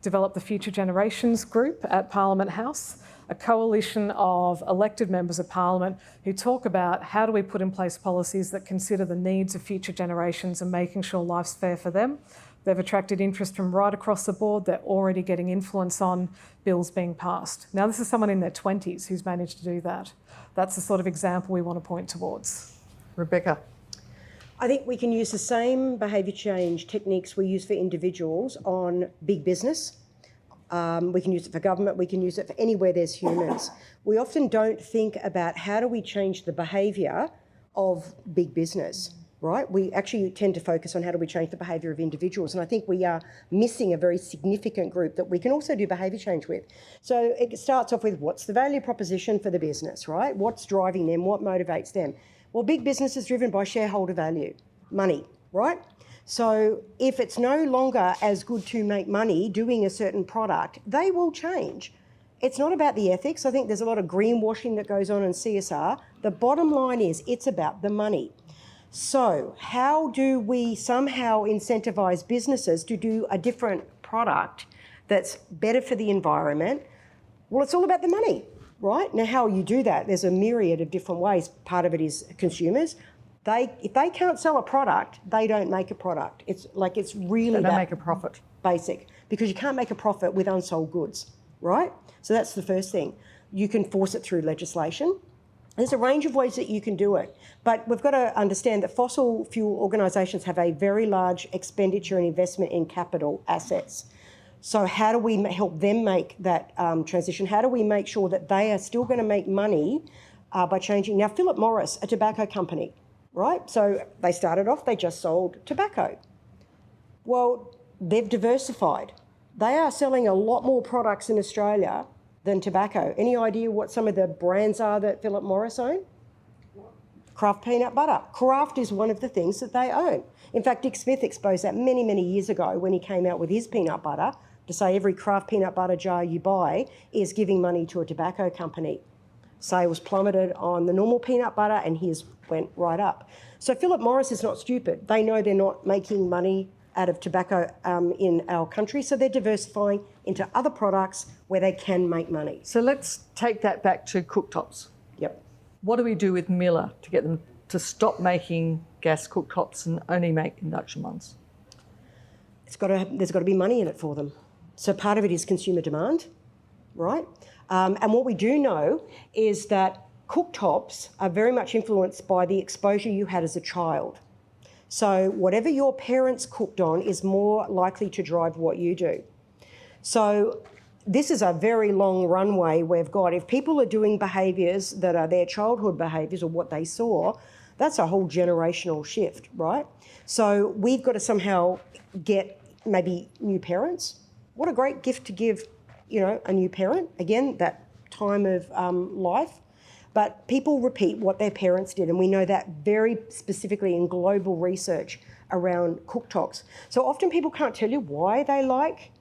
develop the Future Generations group at Parliament House, a coalition of elected members of Parliament who talk about how do we put in place policies that consider the needs of future generations and making sure life's fair for them. They've attracted interest from right across the board. They're already getting influence on bills being passed. Now, this is someone in their 20s who's managed to do that. That's the sort of example we want to point towards. Rebekah. I think we can use the same behaviour change techniques we use for individuals on big business. We can use it for government, we can use it for anywhere there's humans. We often don't think about how do we change the behaviour of big business, right? We actually tend to focus on how do we change the behaviour of individuals, and I think we are missing a very significant group that we can also do behaviour change with. So it starts off with what's the value proposition for the business, right? What's driving them, what motivates them? Well, big business is driven by shareholder value, money, right? So if it's no longer as good to make money doing a certain product, they will change. It's not about the ethics. I think there's a lot of greenwashing that goes on in CSR. The bottom line is it's about the money. So how do we somehow incentivise businesses to do a different product that's better for the environment? Well, it's all about the money. Right? Now, how you do that, there's a myriad of different ways. Part of it is consumers. If they can't sell a product, they don't make a product. It's really they don't make a profit. Basic, because you can't make a profit with unsold goods, right? So that's the first thing. You can force it through legislation. There's a range of ways that you can do it, but we've got to understand that fossil fuel organisations have a very large expenditure and investment in capital assets. So how do we help them make that transition? How do we make sure that they are still going to make money by changing? Now, Philip Morris, a tobacco company, right? So they started off, they just sold tobacco. Well, they've diversified. They are selling a lot more products in Australia than tobacco. Any idea what some of the brands are that Philip Morris own? Kraft peanut butter. Kraft is one of the things that they own. In fact, Dick Smith exposed that many, many years ago when he came out with his peanut butter, to say every Kraft peanut butter jar you buy is giving money to a tobacco company. Sales plummeted on the normal peanut butter and his went right up. So Philip Morris is not stupid. They know they're not making money out of tobacco in our country, so they're diversifying into other products where they can make money. So let's take that back to cooktops. Yep. What do we do with Miller to get them to stop making gas cooktops and only make induction ones? There's got to be money in it for them. So part of it is consumer demand, right? And what we do know is that cooktops are very much influenced by the exposure you had as a child. So whatever your parents cooked on is more likely to drive what you do. So this is a very long runway we've got. If people are doing behaviours that are their childhood behaviours or what they saw, that's a whole generational shift, right? So we've got to somehow get maybe new parents. What a great gift to give, a new parent. Again, that time of life. But people repeat what their parents did, and we know that very specifically in global research around cooktops. So often people can't tell you why they like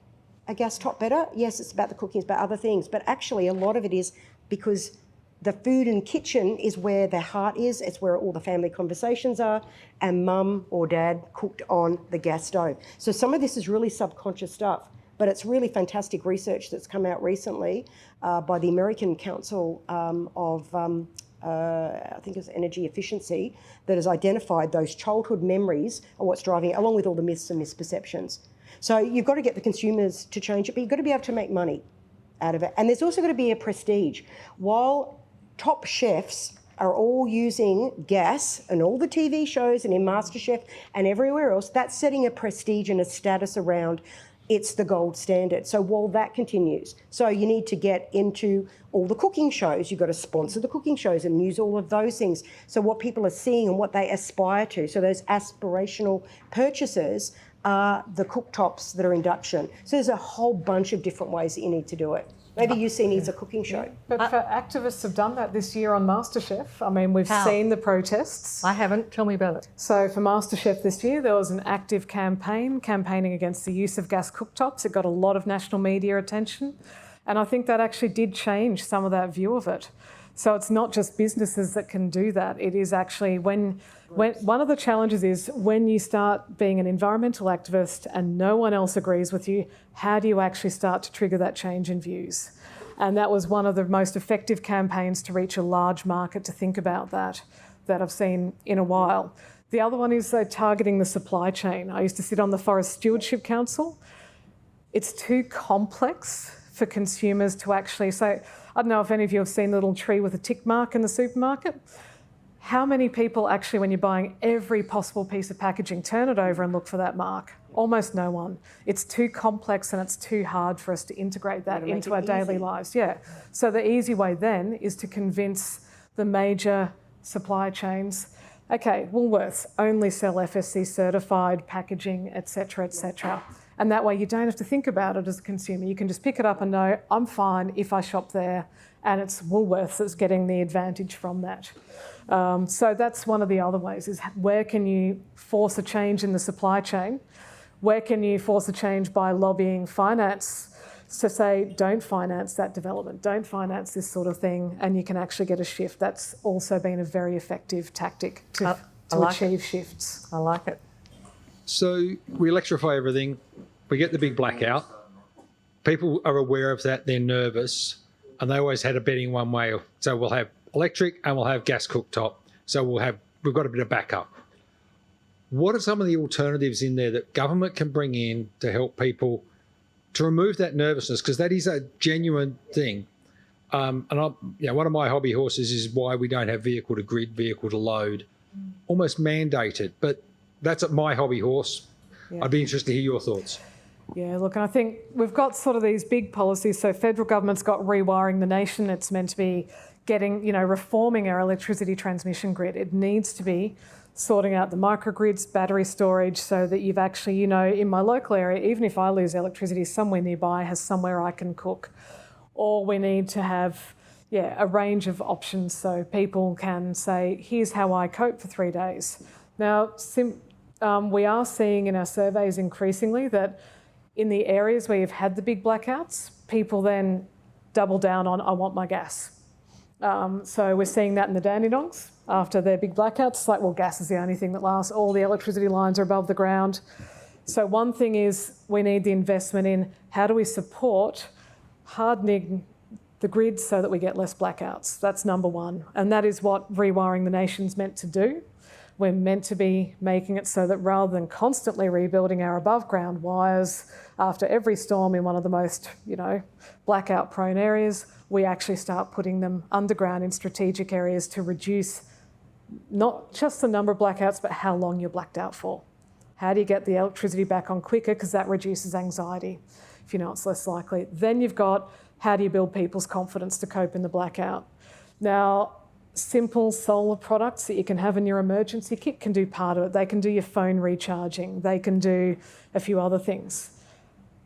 a gas top better. Yes, it's about the cooking, it's about other things, but actually a lot of it is because the food and kitchen is where their heart is, it's where all the family conversations are, and mum or dad cooked on the gas stove. So some of this is really subconscious stuff, but it's really fantastic research that's come out recently by the American Council of I think it's Energy Efficiency, that has identified those childhood memories and what's driving it, along with all the myths and misperceptions. So you've got to get the consumers to change it, but you've got to be able to make money out of it. And there's also got to be a prestige. While top chefs are all using gas and all the TV shows and in MasterChef and everywhere else, that's setting a prestige and a status around it's the gold standard. So while that continues, so you need to get into all the cooking shows. You've got to sponsor the cooking shows and use all of those things. So what people are seeing and what they aspire to, so those aspirational purchases are the cooktops that are induction. So there's a whole bunch of different ways that you need to do it. Maybe UC needs a cooking show. But for activists have done that this year on MasterChef. I mean, we've seen the protests. I haven't. Tell me about it. So for MasterChef this year, there was an active campaigning against the use of gas cooktops. It got a lot of national media attention. And I think that actually did change some of that view of it. So it's not just businesses that can do that. It is actually when one of the challenges is when you start being an environmental activist and no one else agrees with you, how do you actually start to trigger that change in views? And that was one of the most effective campaigns to reach a large market to think about that I've seen in a while. The other one is targeting the supply chain. I used to sit on the Forest Stewardship Council. It's too complex for consumers to actually say, I don't know if any of you have seen the little tree with a tick mark in the supermarket. How many people actually, when you're buying every possible piece of packaging, turn it over and look for that mark? Almost no one. It's too complex and it's too hard for us to integrate that into our daily lives. Yeah. So the easy way then is to convince the major supply chains, okay, Woolworths only sell FSC certified packaging, et cetera, et cetera. And that way you don't have to think about it as a consumer. You can just pick it up and know, I'm fine if I shop there, and it's Woolworths that's getting the advantage from that. So that's one of the other ways, is where can you force a change in the supply chain? Where can you force a change by lobbying finance to say, don't finance that development, don't finance this sort of thing, and you can actually get a shift. That's also been a very effective tactic to achieve shifts. I like it. So we electrify everything. We get the big blackout. People are aware of that. They're nervous. And they always had a betting one way. So we'll have electric and we'll have gas cooktop. So we've got a bit of backup. What are some of the alternatives in there that government can bring in to help people to remove that nervousness? Because that is a genuine thing. One of my hobby horses is why we don't have vehicle to grid, vehicle to load, almost mandated. But that's my hobby horse. Yeah. I'd be interested to hear your thoughts. Yeah, look, and I think we've got sort of these big policies. So federal government's got rewiring the nation. It's meant to be getting, reforming our electricity transmission grid. It needs to be sorting out the microgrids, battery storage, so that you've actually, in my local area, even if I lose electricity, somewhere nearby has somewhere I can cook. Or we need to have, a range of options so people can say, here's how I cope for 3 days. Now, we are seeing in our surveys increasingly that in the areas where you've had the big blackouts, people then double down on, I want my gas. So we're seeing that in the Dandenongs after their big blackouts. It's like, well, gas is the only thing that lasts. All the electricity lines are above the ground. So one thing is we need the investment in how do we support hardening the grid so that we get less blackouts. That's number one. And that is what rewiring the nation's meant to do. We're meant to be making it so that rather than constantly rebuilding our above ground wires after every storm in one of the most, blackout prone areas, we actually start putting them underground in strategic areas to reduce not just the number of blackouts, but how long you're blacked out for. How do you get the electricity back on quicker? Because that reduces anxiety. If you know it's less likely. Then you've got how do you build people's confidence to cope in the blackout? Now, simple solar products that you can have in your emergency kit can do part of it. They can do your phone recharging. They can do a few other things.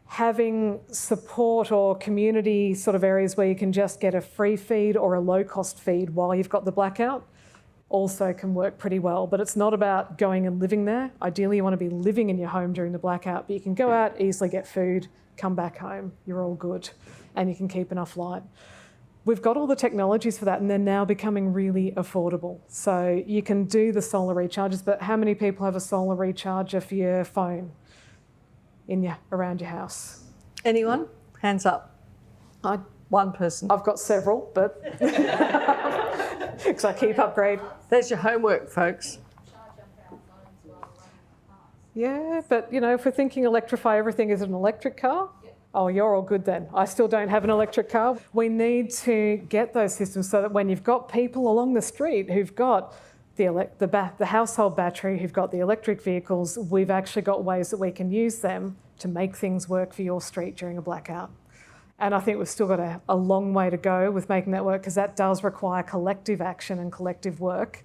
Having support or community sort of areas where you can just get a free feed or a low-cost feed while you've got the blackout also can work pretty well. But it's not about going and living there. Ideally, you want to be living in your home during the blackout, but you can go out, easily get food, come back home, you're all good, and you can keep enough light. We've got all the technologies for that, and they're now becoming really affordable. So you can do the solar recharges, but how many people have a solar recharger for your phone around your house? Anyone? Hands up. One person. I've got several, but because I keep upgrade. There's your homework, folks. Yeah, but if we're thinking electrify everything, is it an electric car? Oh, you're all good then. I still don't have an electric car. We need to get those systems so that when you've got people along the street who've got the household battery, who've got the electric vehicles, we've actually got ways that we can use them to make things work for your street during a blackout. And I think we've still got a long way to go with making that work, because that does require collective action and collective work.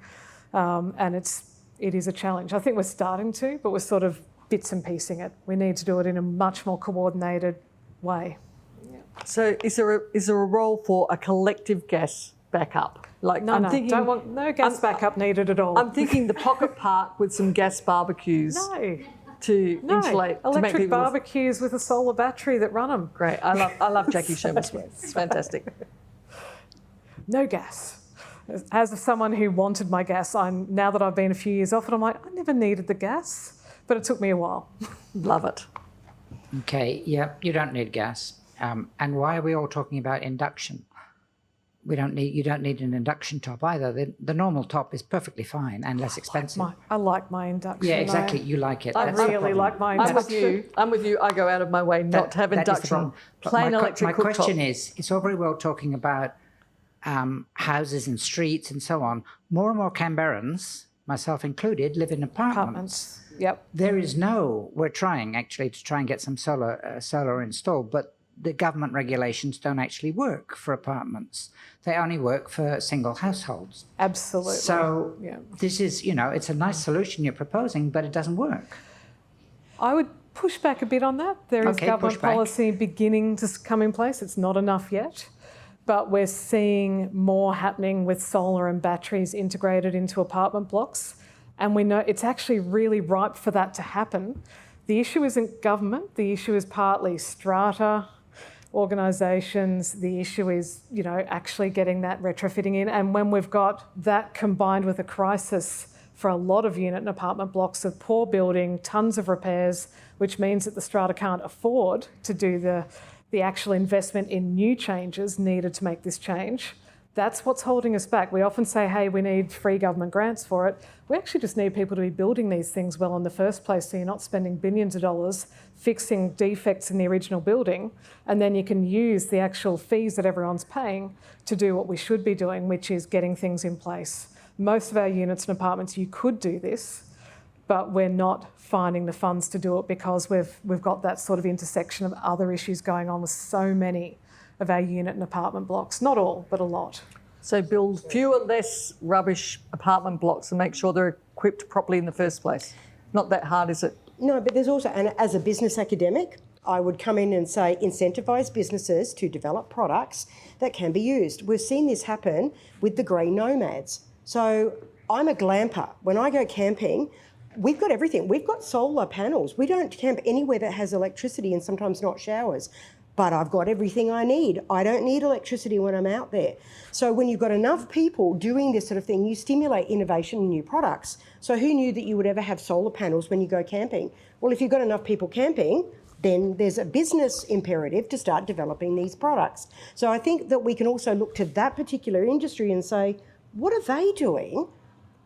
And it is a challenge. I think we're starting to, but we're sort of bits and piecing it. We need to do it in a much more coordinated way. So is there a role for a collective gas backup? Like No gas backup needed at all. I'm thinking the pocket park with some gas barbecues to insulate. Electric to make people barbecues with a solar battery that run them. Great. I love Jacki Schirmer's work. It's fantastic. No gas. As someone who wanted my gas, now that I've been a few years off it, I'm like, I never needed the gas, but it took me a while. Love it. Okay, yeah, you don't need gas. And why are we all talking about induction? You don't need an induction top either. The normal top is perfectly fine and less expensive. I like my induction. Yeah, exactly. You like it. I That's the really problem. like my induction. I'm with you. I go out of my way not to have that is the induction. problem. But Plain my electric My cooktop. question is, it's all very well talking about houses and streets and so on. More and more Canberrans, myself included, live in apartments. Yep. We're trying actually to try and get some solar installed, but the government regulations don't actually work for apartments. They only work for single households. Absolutely. So this is, it's a nice solution you're proposing, but it doesn't work. I would push back a bit on that. There is government policy beginning to come in place. It's not enough yet, but we're seeing more happening with solar and batteries integrated into apartment blocks. And we know it's actually really ripe for that to happen. The issue isn't government. The issue is partly strata, organisations. The issue is, actually getting that retrofitting in. And when we've got that combined with a crisis for a lot of unit and apartment blocks of poor building, tons of repairs, which means that the strata can't afford to do the actual investment in new changes needed to make this change. That's what's holding us back. We often say, hey, we need free government grants for it. We actually just need people to be building these things well in the first place, so you're not spending billions of dollars fixing defects in the original building, and then you can use the actual fees that everyone's paying to do what we should be doing, which is getting things in place. Most of our units and apartments, you could do this, but we're not finding the funds to do it because we've got that sort of intersection of other issues going on with so many of our unit and apartment blocks. Not all, but a lot. So build fewer, less rubbish apartment blocks and make sure they're equipped properly in the first place. Not that hard, is it? No, but there's also, and as a business academic, I would come in and say incentivise businesses to develop products that can be used. We've seen this happen with the grey nomads. So I'm a glamper. When I go camping, we've got everything. We've got solar panels. We don't camp anywhere that has electricity and sometimes not showers. But I've got everything I need. I don't need electricity when I'm out there. So when you've got enough people doing this sort of thing, you stimulate innovation and new products. So who knew that you would ever have solar panels when you go camping? Well, if you've got enough people camping, then there's a business imperative to start developing these products. So I think that we can also look to that particular industry and say, what are they doing?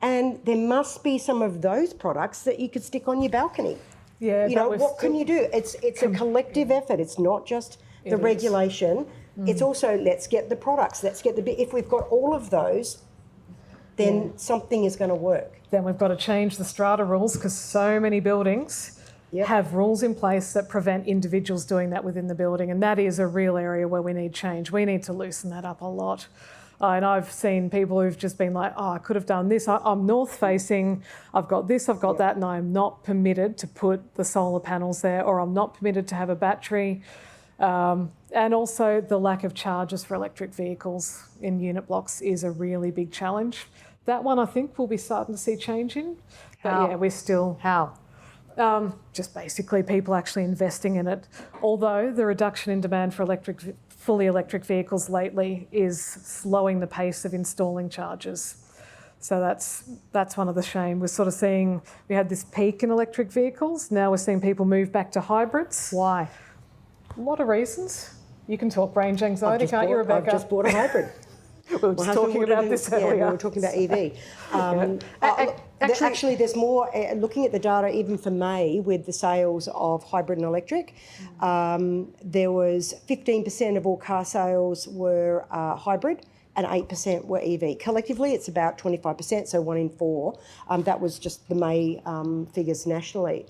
And there must be some of those products that you could stick on your balcony. Yeah, what can you do? It's a collective effort. It's not just the regulation. It's also, let's get the products. If we've got all of those, then something is going to work. Then we've got to change the strata rules, because so many buildings have rules in place that prevent individuals doing that within the building. And that is a real area where we need change. We need to loosen that up a lot. And I've seen people who've just been like, I could have done this. I'm north facing, I've got this, I've got that, and I'm not permitted to put the solar panels there, or I'm not permitted to have a battery. And also the lack of charges for electric vehicles in unit blocks is a really big challenge. That one I think we'll be starting to see change in. But yeah, we're still... How? Just basically people actually investing in it. Although the reduction in demand for fully electric vehicles lately is slowing the pace of installing chargers. So that's one of the shame. We're sort of seeing, we had this peak in electric vehicles. Now we're seeing people move back to hybrids. Why? A lot of reasons. You can talk range anxiety, can't you, Rebecca? I've just bought a hybrid. We were just talking about this earlier. Yeah, we were talking about EV. Actually, there's more, looking at the data even for May with the sales of hybrid and electric, there was 15% of all car sales were hybrid and 8% were EV. Collectively, it's about 25%, so 1 in 4. That was just the May figures nationally.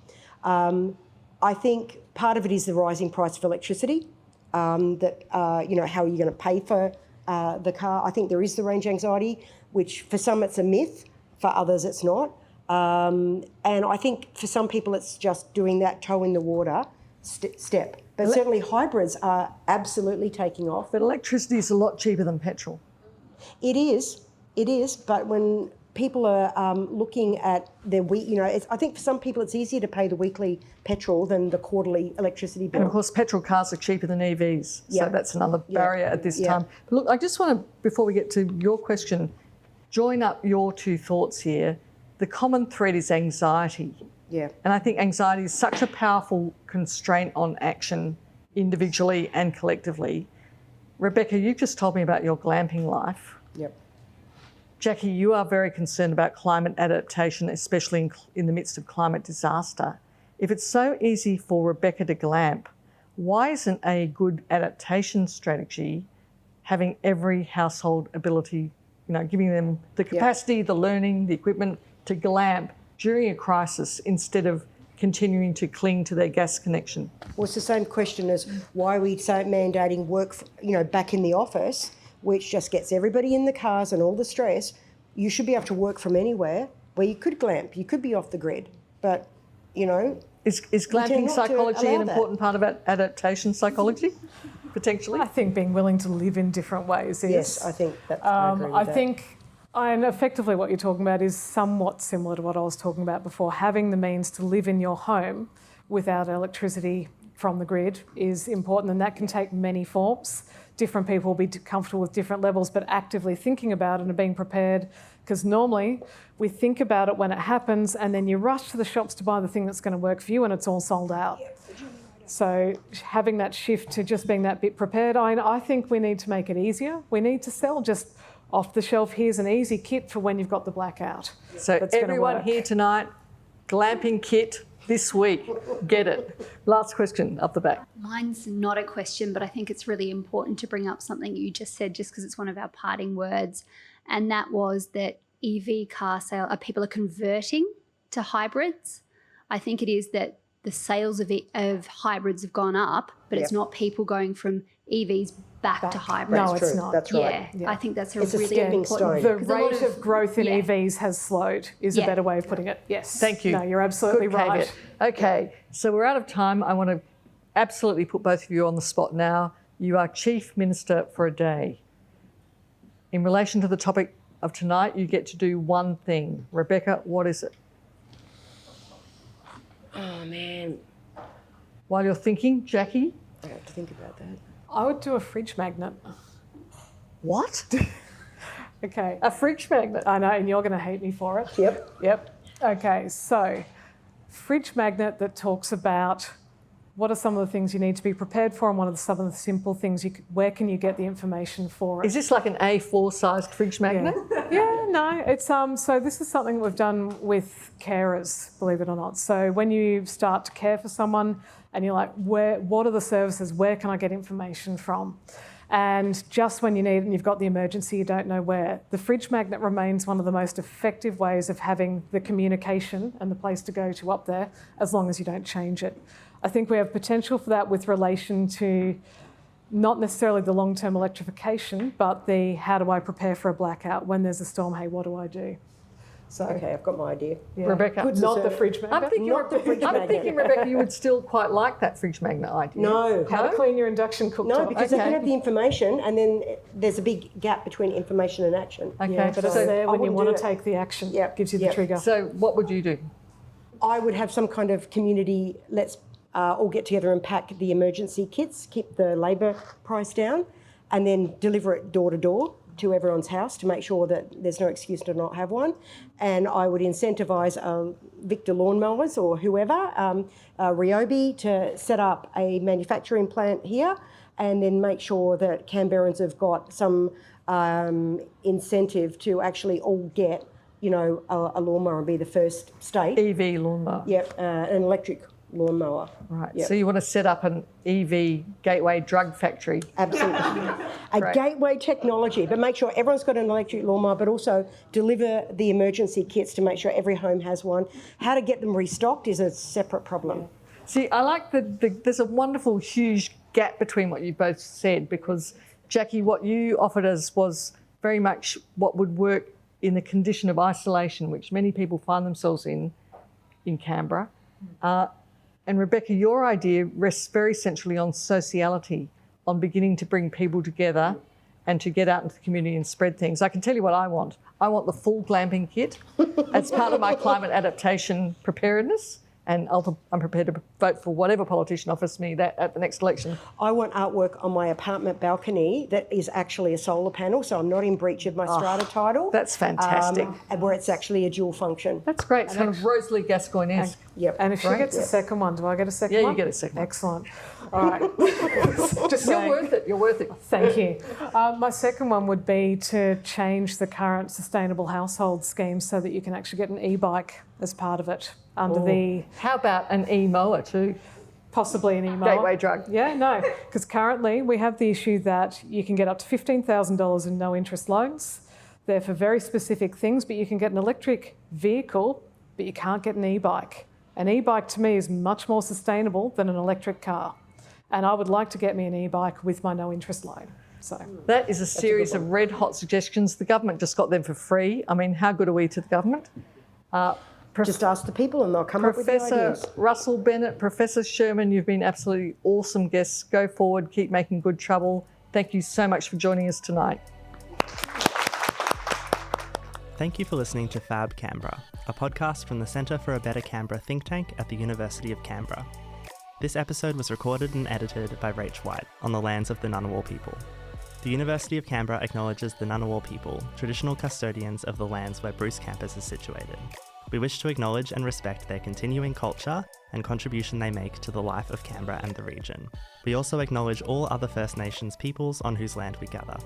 I think part of it is the rising price of electricity. How are you going to pay for the car? I think there is the range anxiety, which for some it's a myth, for others it's not. And I think for some people it's just doing that toe in the water step. But certainly hybrids are absolutely taking off. But electricity is a lot cheaper than petrol. It is. But when people are looking at their I think for some people it's easier to pay the weekly petrol than the quarterly electricity bill. And of course, petrol cars are cheaper than EVs. So that's another barrier at this time. But look, I just want to, before we get to your question, join up your two thoughts here. The common thread is anxiety. Yeah. And I think anxiety is such a powerful constraint on action individually and collectively. Rebekah, you just told me about your glamping life. Yep. Jacki, you are very concerned about climate adaptation, especially in the midst of climate disaster. If it's so easy for Rebekah to glamp, why isn't a good adaptation strategy having every household ability, giving them the capacity, the learning, the equipment to glamp during a crisis instead of continuing to cling to their gas connection? Well, it's the same question as why we say mandating work, back in the office, which just gets everybody in the cars and all the stress. You should be able to work from anywhere where you could glamp, you could be off the grid, but, Is glamping psychology an important part of adaptation psychology, potentially? I think being willing to live in different ways is. Yes, I think that. I agree with that. think, and effectively what you're talking about is somewhat similar to what I was talking about before. Having the means to live in your home without electricity from the grid is important, and that can take many forms. Different people will be comfortable with different levels, but actively thinking about it and being prepared, because normally we think about it when it happens and then you rush to the shops to buy the thing that's going to work for you and it's all sold out. So having that shift to just being that bit prepared, I think we need to make it easier. We need to sell just off the shelf, here's an easy kit for when you've got the blackout. So everyone here tonight, glamping kit this week, get it. Last question up the back. Mine's not a question, but I think it's really important to bring up something you just said, just because it's one of our parting words, and that was that EV car people are converting to hybrids. I think it is that the sales of hybrids have gone up, but it's not people going from EVs back to hybrids. No, it's not. That's right. Yeah, I think that's It's a really stepping important. stone. The rate of growth in EVs has slowed, is a better way of putting it. Yes. Thank you. No, you're absolutely Good right. caveat. Okay, so we're out of time. I want to absolutely put both of you on the spot now. You are Chief Minister for a day. In relation to the topic of tonight, you get to do one thing. Rebekah, what is it? Oh, man. While you're thinking, Jacki? I have to think about that. I would do a fridge magnet. What? Okay. A fridge magnet? I know, and you're going to hate me for it. Yep. Okay, so fridge magnet that talks about what are some of the things you need to be prepared for and what are some of the simple things, where can you get the information for it? Is this like an A4-sized fridge magnet? Yeah, no, it's so this is something we've done with carers, believe it or not. So when you start to care for someone and you're like, what are the services, where can I get information from? And just when you need it and you've got the emergency, you don't know where. The fridge magnet remains one of the most effective ways of having the communication and the place to go to up there, as long as you don't change it. I think we have potential for that with relation to not necessarily the long-term electrification, but the how do I prepare for a blackout? When there's a storm, hey, what do I do? So, Okay, I've got my idea. yeah. Rebekah? Not the fridge magnet. I'm thinking, Rebekah, you would still quite like that fridge magnet idea. No. How to clean your induction cooktop. No, because they Okay. can have the information and then there's a big gap between information and action. Okay, Yeah, but it's so, there I when you wouldn't want do to it. take the action. Yep, Gives you the yep. trigger. so what would you do? I would have some kind of community, let's all get together and pack the emergency kits, keep the labour price down, and then deliver it door to door to everyone's house to make sure that there's no excuse to not have one. And I would incentivise Victor Lawnmowers or whoever, Ryobi, to set up a manufacturing plant here and then make sure that Canberrans have got some incentive to actually all get, a lawnmower and be the first state. EV lawnmower. Yep, an electric lawnmower. Right, Yep. so you want to set up an EV gateway drug factory. Absolutely. A Great. gateway technology, but make sure everyone's got an electric lawnmower, but also deliver the emergency kits to make sure every home has one. How to get them restocked is a separate problem. See, I like there's a wonderful, huge gap between what you both said, because, Jacki, what you offered us was very much what would work in the condition of isolation, which many people find themselves in Canberra. And Rebekah, your idea rests very centrally on sociality, on beginning to bring people together and to get out into the community and spread things. I can tell you what I want. I want the full glamping kit as part of my climate adaptation preparedness. And I'm prepared to vote for whatever politician offers me that at the next election. I want artwork on my apartment balcony that is actually a solar panel, so I'm not in breach of my strata title. That's fantastic. And where it's actually a dual function. That's great. It's kind of Rosalie Gascoigne-esque. Yep. And if she gets a second one, do I get a second Yeah, one? you get a second one. Excellent. All right. Just You're saying. worth it. You're worth it. Thank you. My second one would be to change the current sustainable household scheme so that you can actually get an e-bike as part of it under the... How about an e-mower too? Possibly an e-mower. Gateway drug. Yeah, no, because currently we have the issue that you can get up to $15,000 in no interest loans. They're for very specific things, but you can get an electric vehicle, but you can't get an e-bike. An e-bike to me is much more sustainable than an electric car. And I would like to get me an e-bike with my no interest loan. So That is a series of red hot suggestions. The government just got them for free. I mean, how good are we to the government? Just ask the people and they'll come up with the Professor ideas. Russell-Bennett, Professor Schirmer, you've been absolutely awesome guests. Go forward, keep making good trouble. Thank you so much for joining us tonight. Thank you for listening to Fab Canberra, a podcast from the Centre for a Better Canberra think tank at the University of Canberra. This episode was recorded and edited by Rach White on the lands of the Ngunnawal people. The University of Canberra acknowledges the Ngunnawal people, traditional custodians of the lands where Bruce Campus is situated. We wish to acknowledge and respect their continuing culture and contribution they make to the life of Canberra and the region. We also acknowledge all other First Nations peoples on whose land we gather.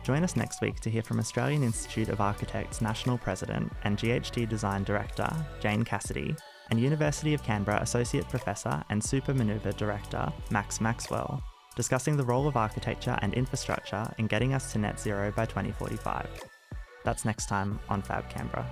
Join us next week to hear from Australian Institute of Architects National President and GHD Design Director Jane Cassidy and University of Canberra Associate Professor and Super Manoeuvre Director Max Maxwell, discussing the role of architecture and infrastructure in getting us to net zero by 2045. That's next time on Fab Canberra.